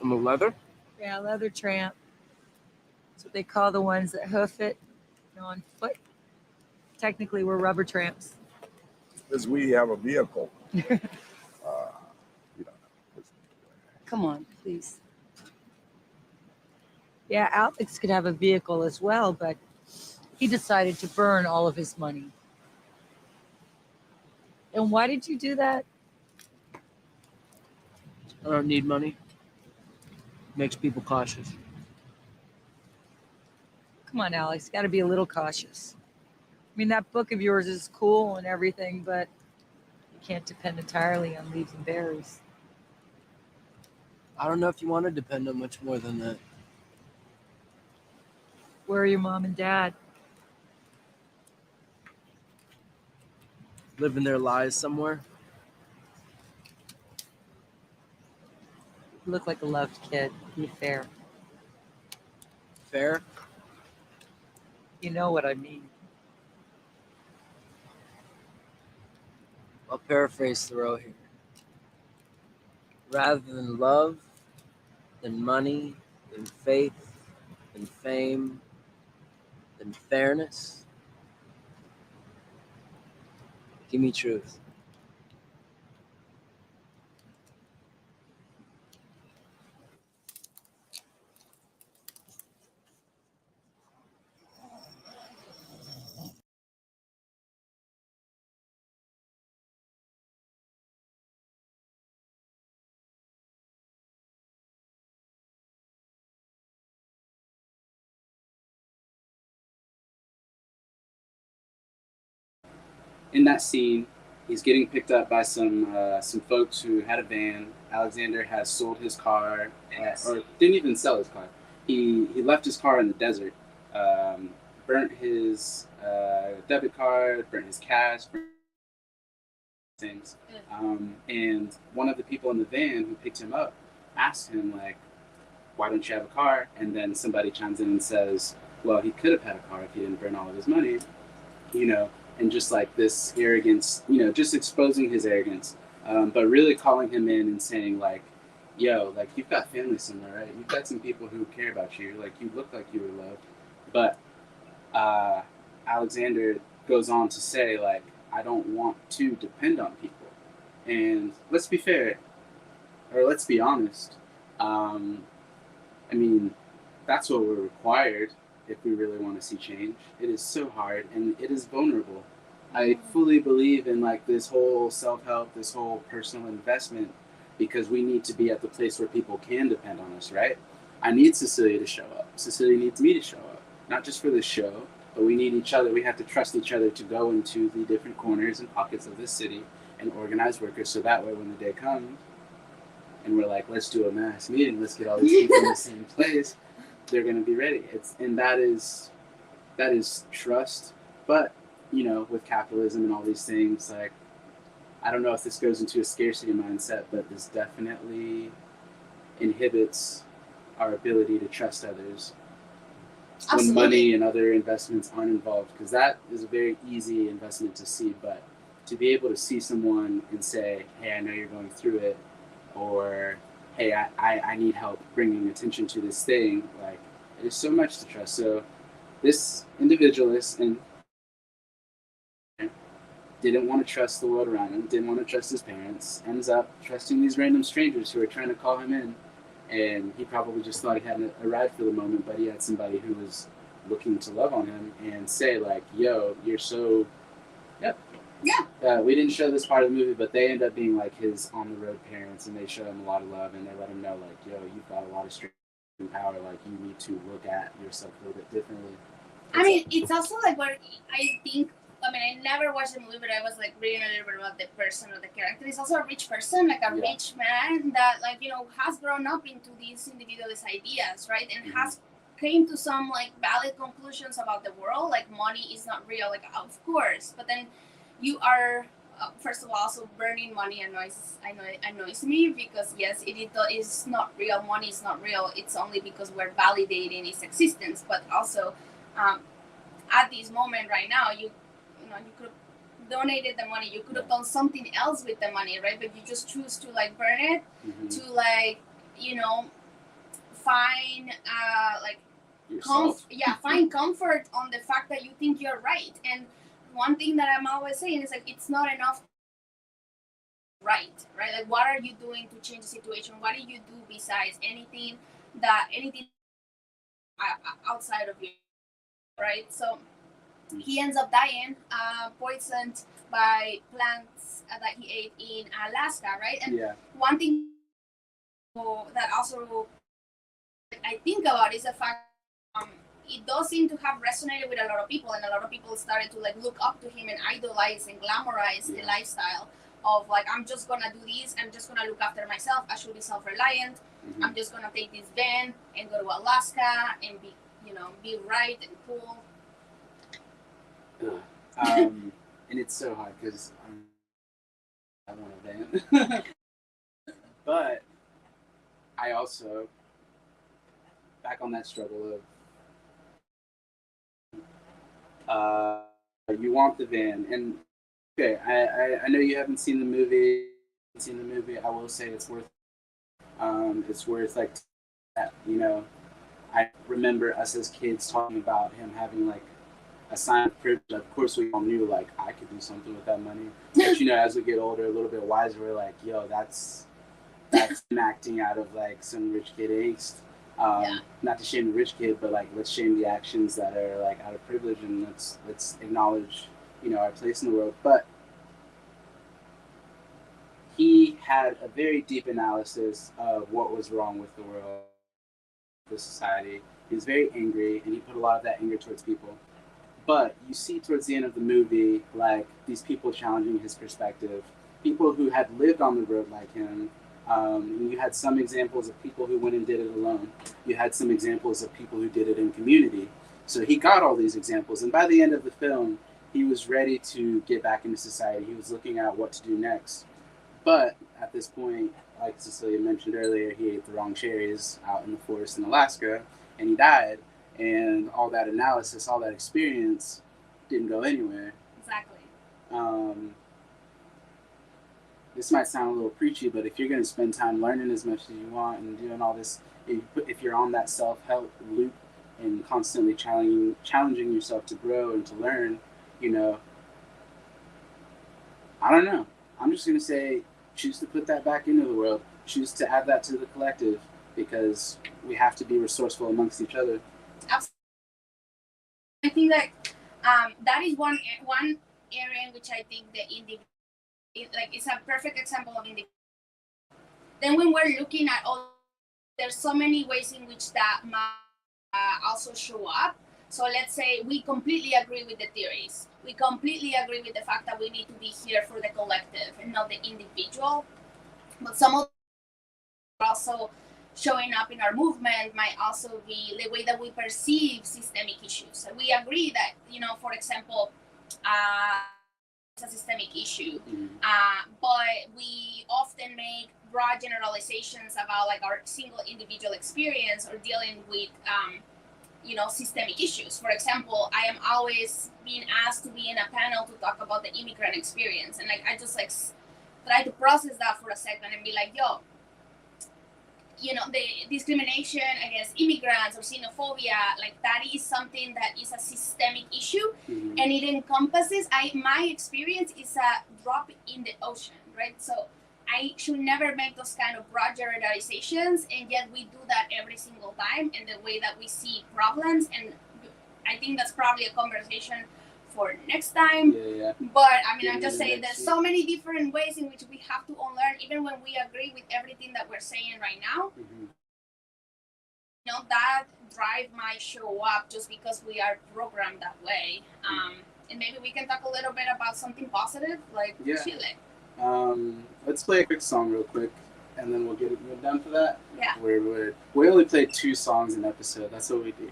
I'm a leather? Yeah, leather tramp. That's what they call the ones that hoof it, you know, on foot. Technically, we're rubber tramps. Because we have a vehicle. You don't know. Come on, please. Yeah, Alex could have a vehicle as well, but he decided to burn all of his money. And why did you do that? I don't need money. Makes people cautious. Come on, Alex, got to be a little cautious. I mean, that book of yours is cool and everything, but you can't depend entirely on leaves and berries. I don't know if you want to depend on much more than that. Where are your mom and dad? Living their lives somewhere. You look like a loved kid. Be fair. Fair? You know what I mean. I'll paraphrase Thoreau here. Rather than love, than money, than faith, than fame, than fairness, give me truth. In that scene, he's getting picked up by some folks who had a van. Alexander has sold his car, or didn't even sell his car. He left his car in the desert, burnt his debit card, burnt his cash, burnt things. And one of the people in the van who picked him up asked him, like, why don't you have a car? And then somebody chimes in and says, well, he could have had a car if he didn't burn all of his money, you know, and just like this arrogance, you know, just exposing his arrogance, but really calling him in and saying, like, yo, like, you've got family somewhere, right? You've got some people who care about you. Like, you look like you were loved. But Alexander goes on to say, like, I don't want to depend on people. And let's be fair, or let's be honest. I mean, that's what we're required if we really want to see change. It is so hard and it is vulnerable. I fully believe in like this whole self-help, this whole personal investment, because we need to be at the place where people can depend on us, right? I need Cecilia to show up. Cecilia needs me to show up, not just for this show, but we need each other. We have to trust each other to go into the different corners and pockets of this city and organize workers, so that way when the day comes and we're like, let's do a mass meeting, let's get all these people in the same place, they're going to be ready. That is trust. But you know, with capitalism and all these things, like, I don't know if this goes into a scarcity mindset, but this definitely inhibits our ability to trust others. Absolutely. When money and other investments aren't involved, because that is a very easy investment to see. But to be able to see someone and say, hey, I know you're going through it, or hey, I need help bringing attention to this thing, like, it is so much to trust. So this individualist and didn't want to trust the world around him, didn't want to trust his parents, ends up trusting these random strangers who are trying to call him in. And he probably just thought he had a ride for the moment, but he had somebody who was looking to love on him and say, like, yo, you're so... Yep. Yeah. We didn't show this part of the movie, but they end up being like his on-the-road parents, and they show him a lot of love, and they let him know, like, yo, you've got a lot of strength and power, like, you need to look at yourself a little bit differently. I mean, it's also like where I think, I mean, I never watched the movie, but I was like reading a little bit about the person or the character. He's also a rich person, like a rich man that, like, you know, has grown up into these individualist ideas, right? And has came to some like valid conclusions about the world, like money is not real, like, of course. But then you are, first of all, also burning money annoys me, because yes, it is not real. Money is not real. It's only because we're validating its existence. But also, at this moment right now, you could have donated the money. You could have done something else with the money, right? But you just choose to like burn it, to like, you know, find like find comfort on the fact that you think you're right. And one thing that I'm always saying is like, it's not enough right? Like, what are you doing to change the situation? What do you do besides anything outside of you, right? So he ends up dying, poisoned by plants that he ate in Alaska, right? And one thing that also I think about is the fact it does seem to have resonated with a lot of people, and a lot of people started to like look up to him and idolize and glamorize the lifestyle of like, I'm just gonna do this, I'm just gonna look after myself, I should be self-reliant, I'm just gonna take this van and go to Alaska and be right and cool. And it's so hard because I want a van. But I also, back on that struggle of you want the van, and okay, I know you haven't seen the movie. I will say it's worth like that. You know, I remember us as kids talking about him having like a sign of privilege. Of course, we all knew like I could do something with that money. But you know, as we get older, a little bit wiser, we're like, yo, that's acting out of like some rich kid angst. Not to shame the rich kid, but like, let's shame the actions that are like out of privilege, and let's acknowledge, you know, our place in the world. But he had a very deep analysis of what was wrong with the world, the society. He was very angry, and he put a lot of that anger towards people. But you see towards the end of the movie, like, these people challenging his perspective, people who had lived on the road like him. And you had some examples of people who went and did it alone. You had some examples of people who did it in community. So he got all these examples, and by the end of the film, he was ready to get back into society. He was looking at what to do next. But at this point, like Cecilia mentioned earlier, he ate the wrong cherries out in the forest in Alaska, and he died. And all that analysis, all that experience didn't go anywhere. Exactly. This might sound a little preachy, but if you're going to spend time learning as much as you want and doing all this, if you're on that self-help loop and constantly challenging yourself to grow and to learn, you know, I don't know. I'm just going to say, choose to put that back into the world. Choose to add that to the collective, because we have to be resourceful amongst each other. Absolutely. think like that is one area in which I think the it's a perfect example of individual. Then when we're looking at all, there's so many ways in which that might also show up. So let's say we completely agree with the theories. We completely agree with the fact that we need to be here for the collective and not the individual. But some of also showing up in our movement might also be the way that we perceive systemic issues. So we agree that, for example, it's a systemic issue, but we often make broad generalizations about like our single individual experience or dealing with systemic issues. For example, I am always being asked to be in a panel to talk about the immigrant experience, and like I just like try to process that for a second and be like, yo, the discrimination against immigrants or xenophobia, like that is something that is a systemic issue, and it encompasses. My experience is a drop in the ocean, right? So I should never make those kind of broad generalizations, and yet we do that every single time in the way that we see problems. And I think that's probably a conversation for next time. Yeah. But I mean, I'm just saying there's so many different ways in which we have to unlearn, even when we agree with everything that we're saying right now. That drive might show up just because we are programmed that way. And maybe we can talk a little bit about something positive, like Chile. Let's play a quick song real quick, and then we'll get done for that. Yeah. We only play 2 songs an episode. That's what we do.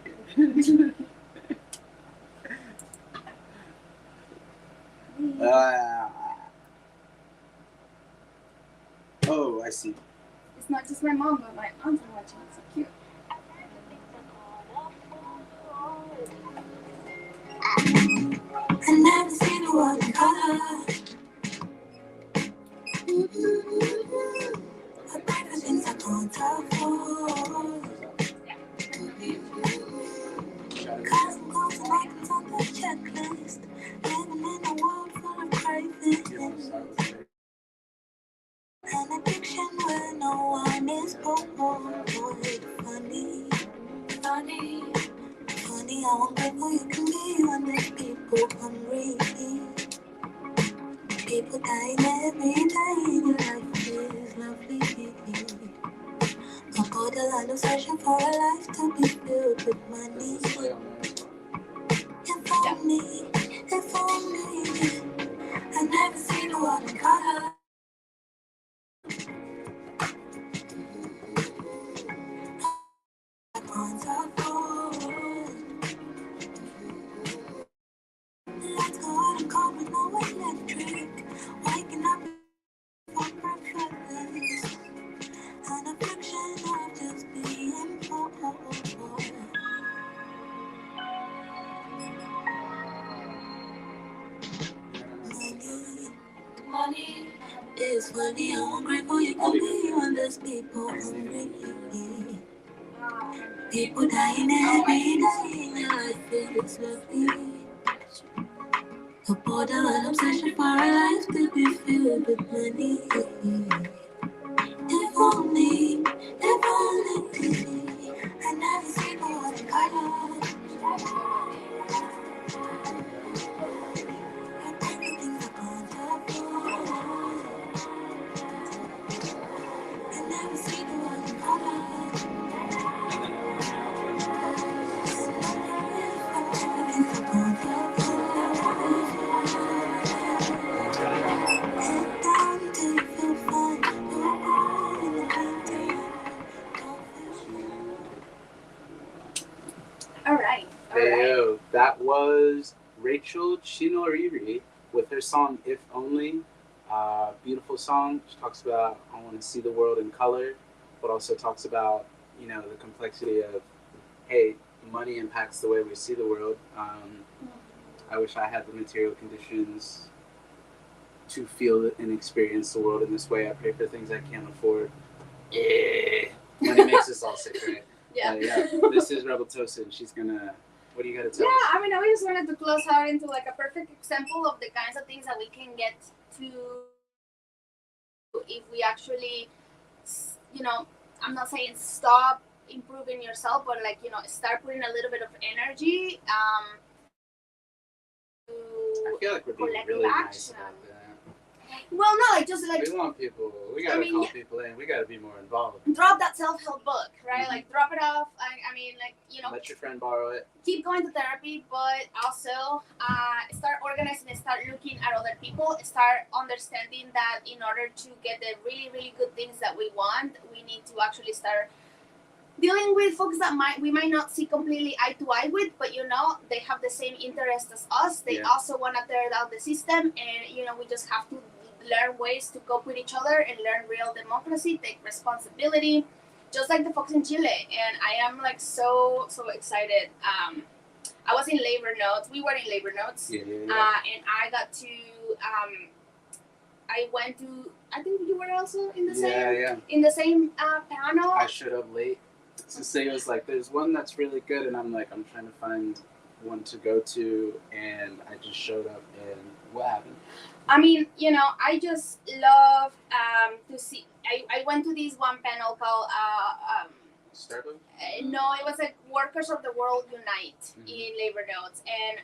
Oh, I see. It's not just my mom, but my aunt are watching. It's so cute. I never seen a world in color. I pray for things I can't afford. Cars and goals and items on the checklist. Living in a world full of cravings. An addiction where no one is born. Funny how ungrateful you can be when there's people hungry. People dying every day and your life is lovely. A borderline of searching for a life to be filled with money. If only, I've never seen a world in color. I can't afford. Lights go out and cold with no electric. Waking up for breakfast. An affliction of just being poor. Money is funny how ungrateful you can be when there's people hungry. People dying every day and your life is lovely. A borderline obsession for a life to be filled with money. If only, I never seen no one color. I think the things I can't afford. I never seen no one color. I think the things I can't afford. Head down till you feel fine. You're in the meantime. All right. Yo, that was Rachel Chinoriri with her song If Only. Beautiful song. She talks about I want to see the world in color, but also talks about, the complexity of, hey, money impacts the way we see the world. I wish I had the material conditions to feel and experience the world in this way. I pay for things I can't afford. Money makes us all sick, right? Yeah. This is Rebeltosa, and she's gonna. What do you got to tell us? I mean, I just wanted to close out into like a perfect example of the kinds of things that we can get to if we actually, I'm not saying stop improving yourself, but like, start putting a little bit of energy I feel like we're being collective really nice action. about that. Well, no, like just like We want people. We gotta call people in. We gotta be more involved. drop that self-help book, right? Mhm. Like drop it off. I mean, like, you know, Let your friend borrow it. keep going to therapy, but also start organizing and start looking at other people. Start understanding that in order to get the really, really good things that we want, we need to actually start dealing with folks that we might not see completely eye to eye with, but you know, they have the same interest as us. They also want to tear down the system, and you know, we just have to learn ways to cope with each other and learn real democracy, take responsibility, just like the folks in Chile. And I am like so excited. I was in labor notes. We were in labor notes, and I got to. I went to. I think you were also in the same. In the same panel. I showed up late. To say it was like, there's one that's really good, and I'm trying to find one to go to, and I just showed up, and what happened? I mean, you know, I just love to see. I went to this one panel called Starbucks? No, it was like Workers of the World Unite in labor notes, and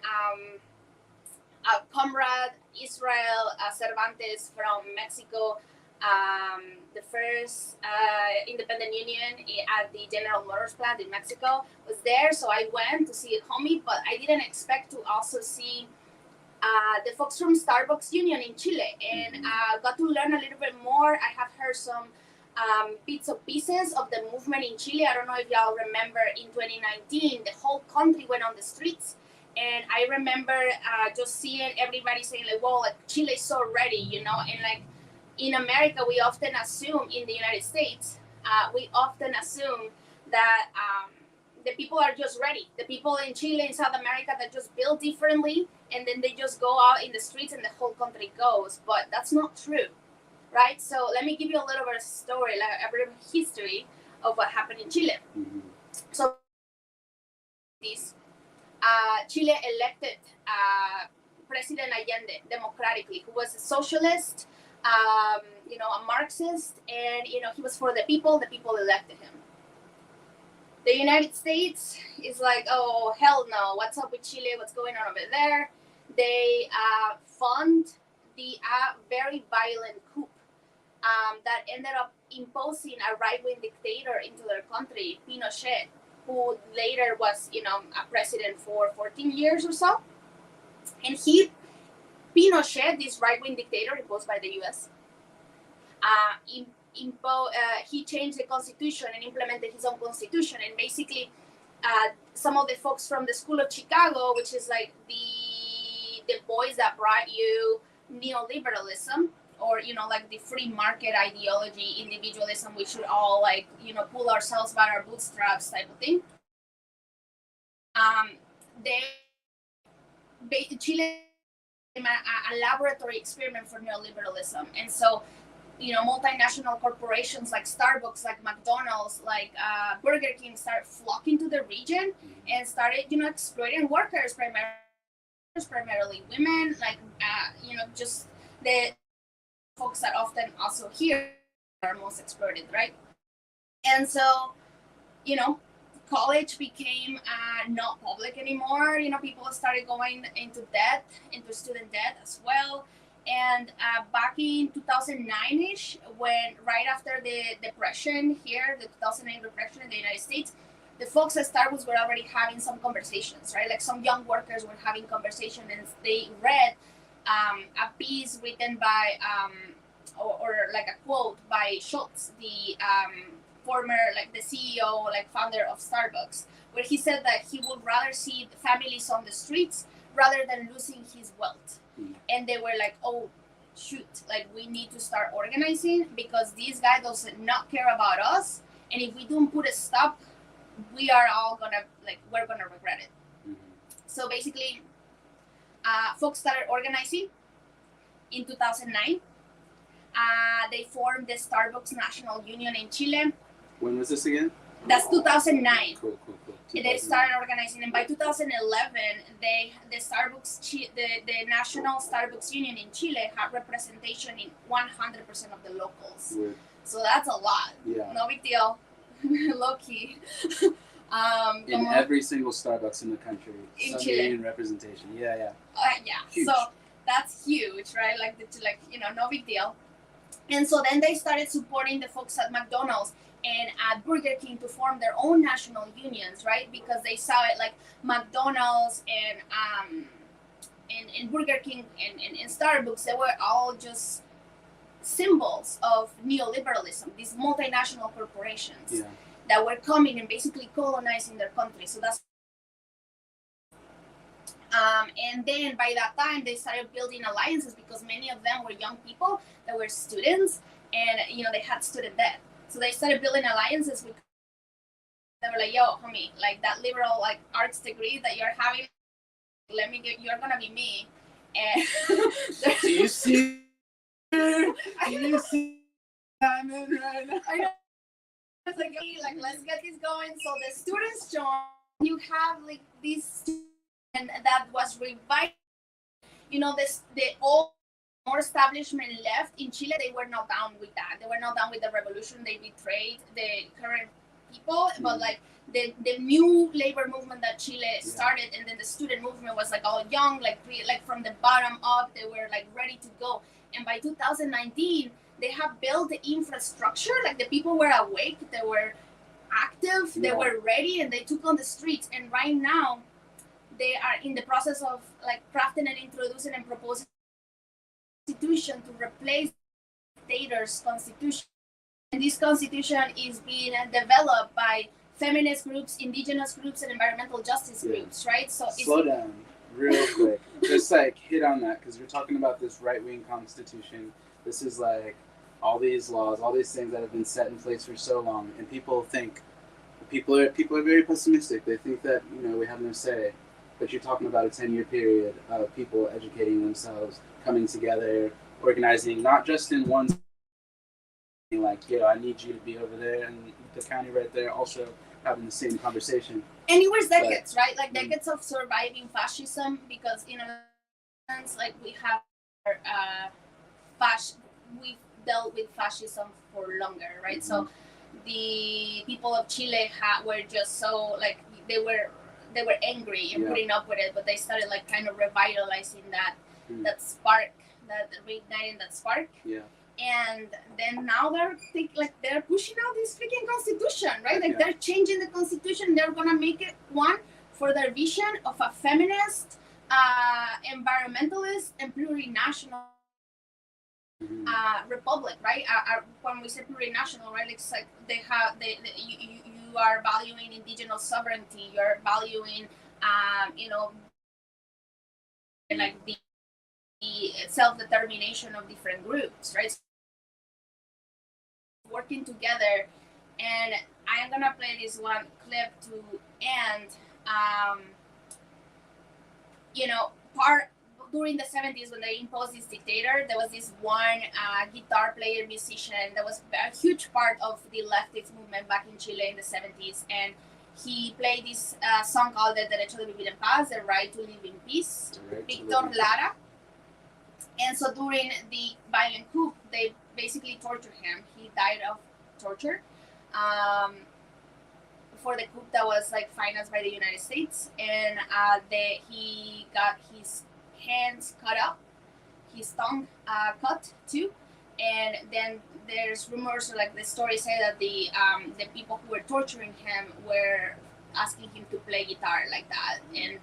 comrade Israel Cervantes from Mexico, the first independent union at the General Motors plant in Mexico, was there. So I went to see a homie, but I didn't expect to also see the folks from Starbucks Union in Chile, and got to learn a little bit more. I have heard some bits of pieces of the movement in Chile. I don't know if y'all remember in 2019, the whole country went on the streets. And I remember just seeing everybody saying like, "Whoa, like Chile is so ready," you know. And like in America, we often assume, in the United States, we often assume that the people are just ready. The people in Chile, in South America, that just build differently, and then they just go out in the streets and the whole country goes. But that's not true, right? So let me give you a little bit of story, like a bit of history of what happened in Chile. So this. Chile elected President Allende democratically, who was a socialist, you know, a Marxist, and you know, he was for the people elected him. The United States is like, oh hell no, what's up with Chile? What's going on over there? They fund the very violent coup that ended up imposing a right-wing dictator into their country, Pinochet, who later was, you know, a president for 14 years or so. And Pinochet, this right-wing dictator imposed by the U.S., he changed the constitution and implemented his own constitution. And basically, some of the folks from the School of Chicago, which is like the boys that brought you neoliberalism, or, you know, like the free market ideology, individualism, we should all, like, you know, pull ourselves by our bootstraps type of thing. Chile a laboratory experiment for neoliberalism. And so, you know, multinational corporations like Starbucks, like McDonald's, like Burger King started flocking to the region and started, you know, exploiting workers, primarily women, like, you know, just the folks that often also here are most exploited, right? And so, you know, college became not public anymore. You know, people started going into debt, into student debt as well. And back in 2009-ish, when right after the depression here, the 2008 depression in the United States, the folks at Starbucks were already having some conversations, right? Like some young workers were having conversations, and they read a piece written by, or like a quote by Schultz, the former, like the CEO, like founder of Starbucks, where he said that he would rather see the families on the streets rather than losing his wealth. And they were like, oh, shoot, like we need to start organizing because this guy does not care about us. And if we don't put a stop, we are all gonna, like, we're gonna regret it. So basically, folks started organizing in 2009. They formed the Starbucks National Union in Chile. When was this again? That's 2009. Cool. They started organizing, and by 2011, the Starbucks, the National Starbucks Union in Chile had representation in 100% of the locals. Weird. So that's a lot. Yeah. No big deal. Low key. In every single Starbucks in the country, In some Chile. Indian representation. Yeah. Yeah. Huge. So that's huge, right? Like no big deal. And so then they started supporting the folks at McDonald's and at Burger King to form their own national unions, right? Because they saw it like McDonald's and Burger King and Starbucks, they were all just symbols of neoliberalism, these multinational corporations that were coming and basically colonizing their country. So that's and then by that time they started building alliances because many of them were young people that were students, and they had student debt. So they started building alliances with. They were like, "Yo, homie, like that liberal like arts degree that you're having, you're gonna be me." And Do you see? Do you see? I'm in right now. I know. It's like, let's get this going. So the students join. You have like these students, and that was revived. The old more establishment left in Chile. They were not down with that. They were not down with the revolution. They betrayed the current people. But like the new labor movement that Chile started, and then the student movement was like all young, like from the bottom up. They were like ready to go. And by 2019, they have built the infrastructure. Like the people were awake. They were active. They were ready, and they took on the streets. And right now, they are in the process of like crafting and introducing and proposing a constitution to replace the dictator's constitution. And this constitution is being developed by feminist groups, indigenous groups, and environmental justice groups, right? So slow down real quick. Just like hit on that, because you're talking about this right-wing constitution. This is like all these laws, all these things that have been set in place for so long, and people are very pessimistic. They think that we have no say. But you're talking about a 10-year period of people educating themselves, coming together, organizing, not just in one, like, I need you to be over there, and the county right there also having the same conversation. And it was decades, right? Like decades of surviving fascism, because, like we have, we've dealt with fascism for longer, right? Mm-hmm. So the people of Chile were just so, like, they were angry and putting up with it, but they started like kind of revitalizing that spark, reigniting that spark. Yeah. And then now they're pushing out this freaking constitution, right? Like they're changing the constitution. They're gonna make it one for their vision of a feminist, environmentalist, and plurinational republic, right? When we say plurinational, right? It's like you are valuing indigenous sovereignty. You're valuing, like the self-determination of different groups, right? Working together, and I'm gonna play this one clip to end. During the 70s, when they imposed this dictator, there was this one guitar player musician that was a huge part of the leftist movement back in Chile in the 70s, and he played this song called "El Derecho de Vivir en Paz," the right to live in peace, Victor Lara. And so during the violent coup, they basically tortured him. He died of torture for the coup that was like financed by the United States, and he got his hands cut up, his tongue cut too, and then there's rumors, or like the stories say that the people who were torturing him were asking him to play guitar like that. And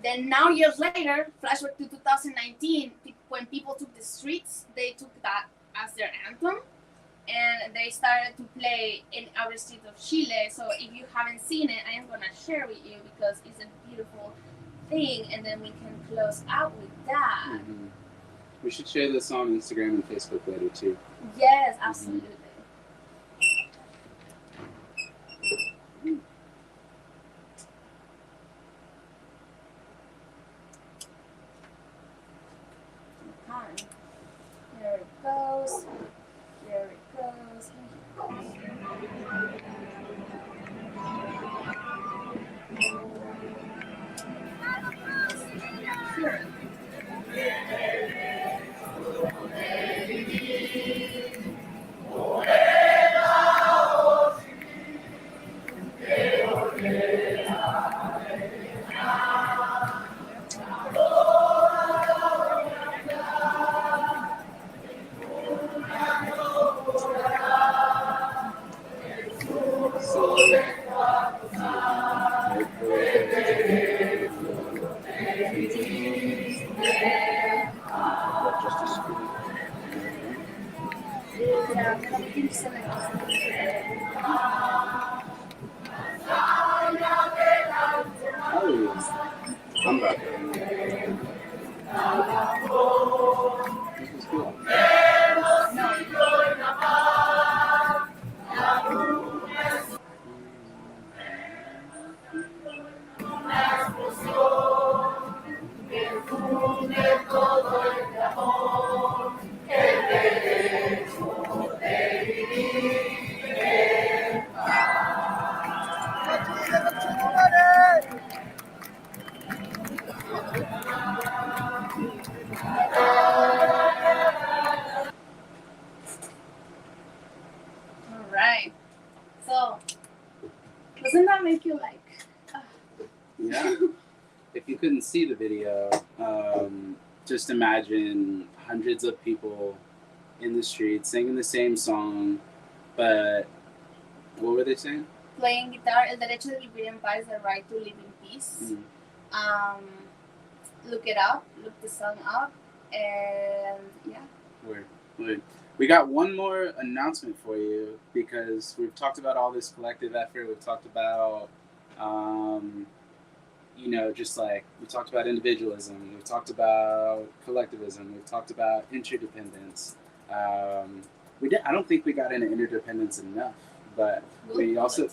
then now years later, flashback to 2019, when people took the streets, they took that as their anthem, and they started to play in our streets of Chile. So if you haven't seen it, I am gonna share with you because it's a beautiful thing, and then we can close out with that. Mm-hmm. We should share this on Instagram and Facebook later too. Yes, absolutely. Mm-hmm. Here it goes. Here it goes. Here. I'm about to. This is cool. All right. So, doesn't that make you like? Yeah. If you couldn't see the video, just imagine hundreds of people in the street singing the same song, but what were they saying? Playing guitar, el derecho de vivir en paz, the right to live in peace. Look it up, look the song up, and yeah. Word. We got one more announcement for you because we've talked about all this collective effort. We've talked about, just like we talked about individualism. We've talked about collectivism. We've talked about interdependence. I don't think we got into interdependence enough, but we also,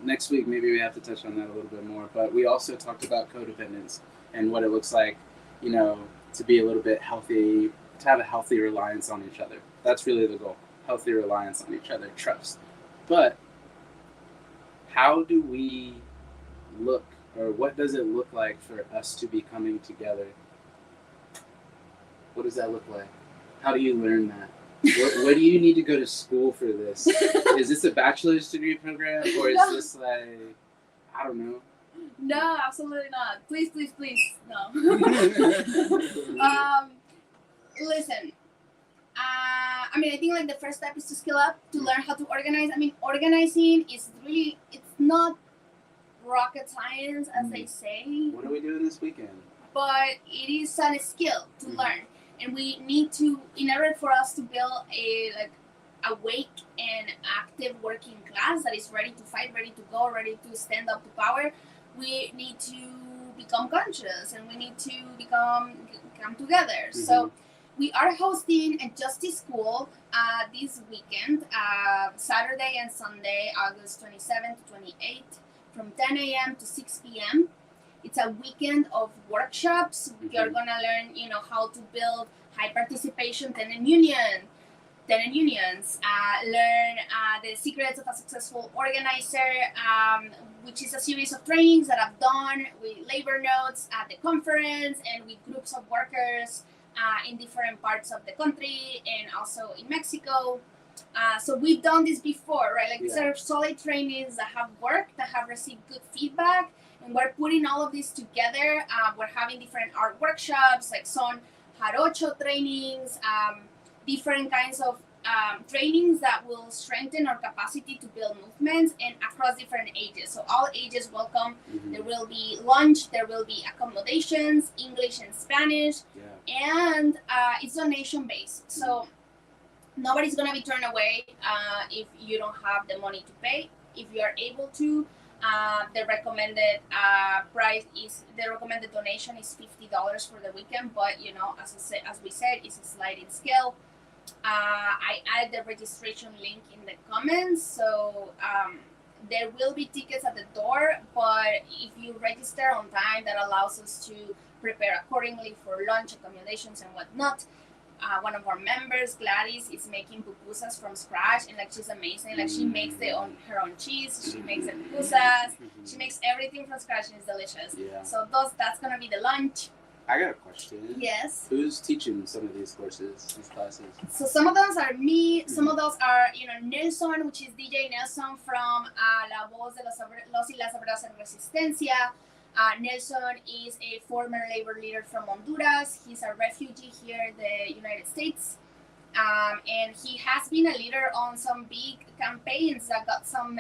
next week maybe we have to touch on that a little bit more. But we also talked about codependence and what it looks like, to be a little bit healthy, to have a healthy reliance on each other. That's really the goal. Healthy reliance on each other, trust. But how do we look, or what does it look like for us to be coming together? What does that look like? How do you learn that? What do you need to go to school for this? Is this a bachelor's degree program, or is this like, I don't know? No, absolutely not. Please, no. Listen. I think like the first step is to skill up, to learn how to organize. Organizing is really, it's not rocket science, as they say. What are we doing this weekend? But it is a skill to learn. And we need to, in order for us to build a awake and active working class that is ready to fight, ready to go, ready to stand up to power, we need to become conscious and we need to come together. So we are hosting a justice school this weekend, Saturday and Sunday, August 27th to 28th, from 10 a.m. to 6 p.m. It's a weekend of workshops. You're going to learn, how to build high participation tenant unions, learn the secrets of a successful organizer, which is a series of trainings that I've done with labor notes at the conference and with groups of workers in different parts of the country and also in Mexico. So we've done this before, right? These are solid trainings that have worked, that have received good feedback, and we're putting all of this together. We're having different art workshops, like son jarocho trainings, different kinds of trainings that will strengthen our capacity to build movements and across different ages. So all ages welcome. There will be lunch, there will be accommodations, English and Spanish, and it's donation based. So nobody's gonna be turned away if you don't have the money to pay. If you are able to, the recommended donation is $50 for the weekend. But as we said, it's a sliding scale. I added the registration link in the comments, so there will be tickets at the door, but if you register on time, that allows us to prepare accordingly for lunch, accommodations, and whatnot. One of our members, Gladys, is making pupusas from scratch, and she's amazing. She makes her own cheese, she makes the pupusas, she makes everything from scratch, and it's delicious. So that's gonna be the lunch. I got a question. Yes. Who's teaching some of these courses, these classes? So some of those are me. Some of those are, Nelson, which is DJ Nelson from La Voz de los y las Obreras en Resistencia. Nelson is a former labor leader from Honduras. He's a refugee here in the United States. And he has been a leader on some big campaigns that got some,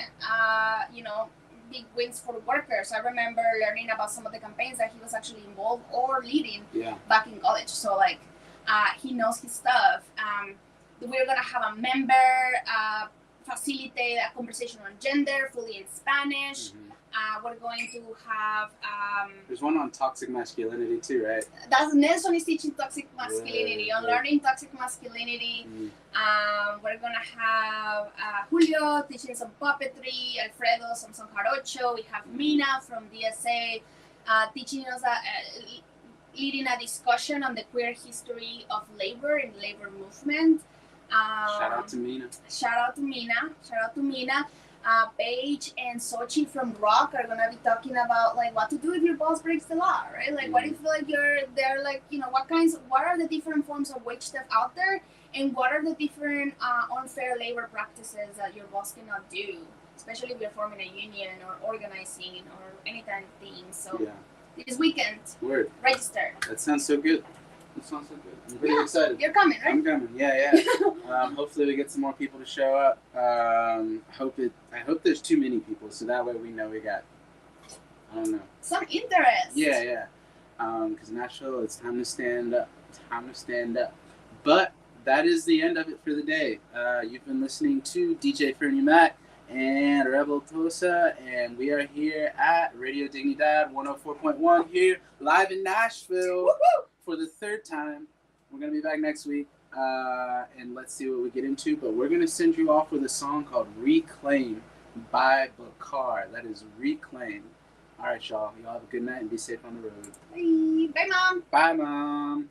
big wins for workers. I remember learning about some of the campaigns that he was actually involved or leading back in college. So he knows his stuff. We're gonna have a member facilitate a conversation on gender fully in Spanish. We're going to have There's one on toxic masculinity too, right? that's Nelson is teaching toxic masculinity, on Yeah. learning toxic masculinity. Mm. We're gonna have Julio teaching some puppetry, Alfredo some jarocho. We have Mina from DSA teaching us leading a discussion on the queer history of labor and labor movement. Shout out to Mina. Shout out to Mina. Shout out to Mina. Paige and Sochi from Rock are gonna be talking about like what to do if your boss breaks the law, right? Like what if like they're like, you know, what are the different forms of wage theft out there, and what are the different unfair labor practices that your boss cannot do, especially if you're forming a union or organizing or any kind of thing. So Yeah. this weekend, Word. register. That sounds so good. That sounds so good. I'm pretty excited. You're coming, right? I'm coming. Yeah, yeah. Hopefully we get some more people to show up. I hope there's too many people, so that way we know we got. I don't know. Some interest. Yeah, yeah. Because Nashville, it's time to stand up. Time to stand up. But that is the end of it for the day. You've been listening to DJ Fernie Mac and Rebeltosa, and we are here at Radio Dignidad 104.1 here live in Nashville for the third time. We're going to be back next week, and let's see what we get into. But we're going to send you off with a song called Reclaim by Bakar. That is Reclaim. All right, y'all. Y'all have a good night and be safe on the road. Bye. Bye, Mom. Bye, Mom.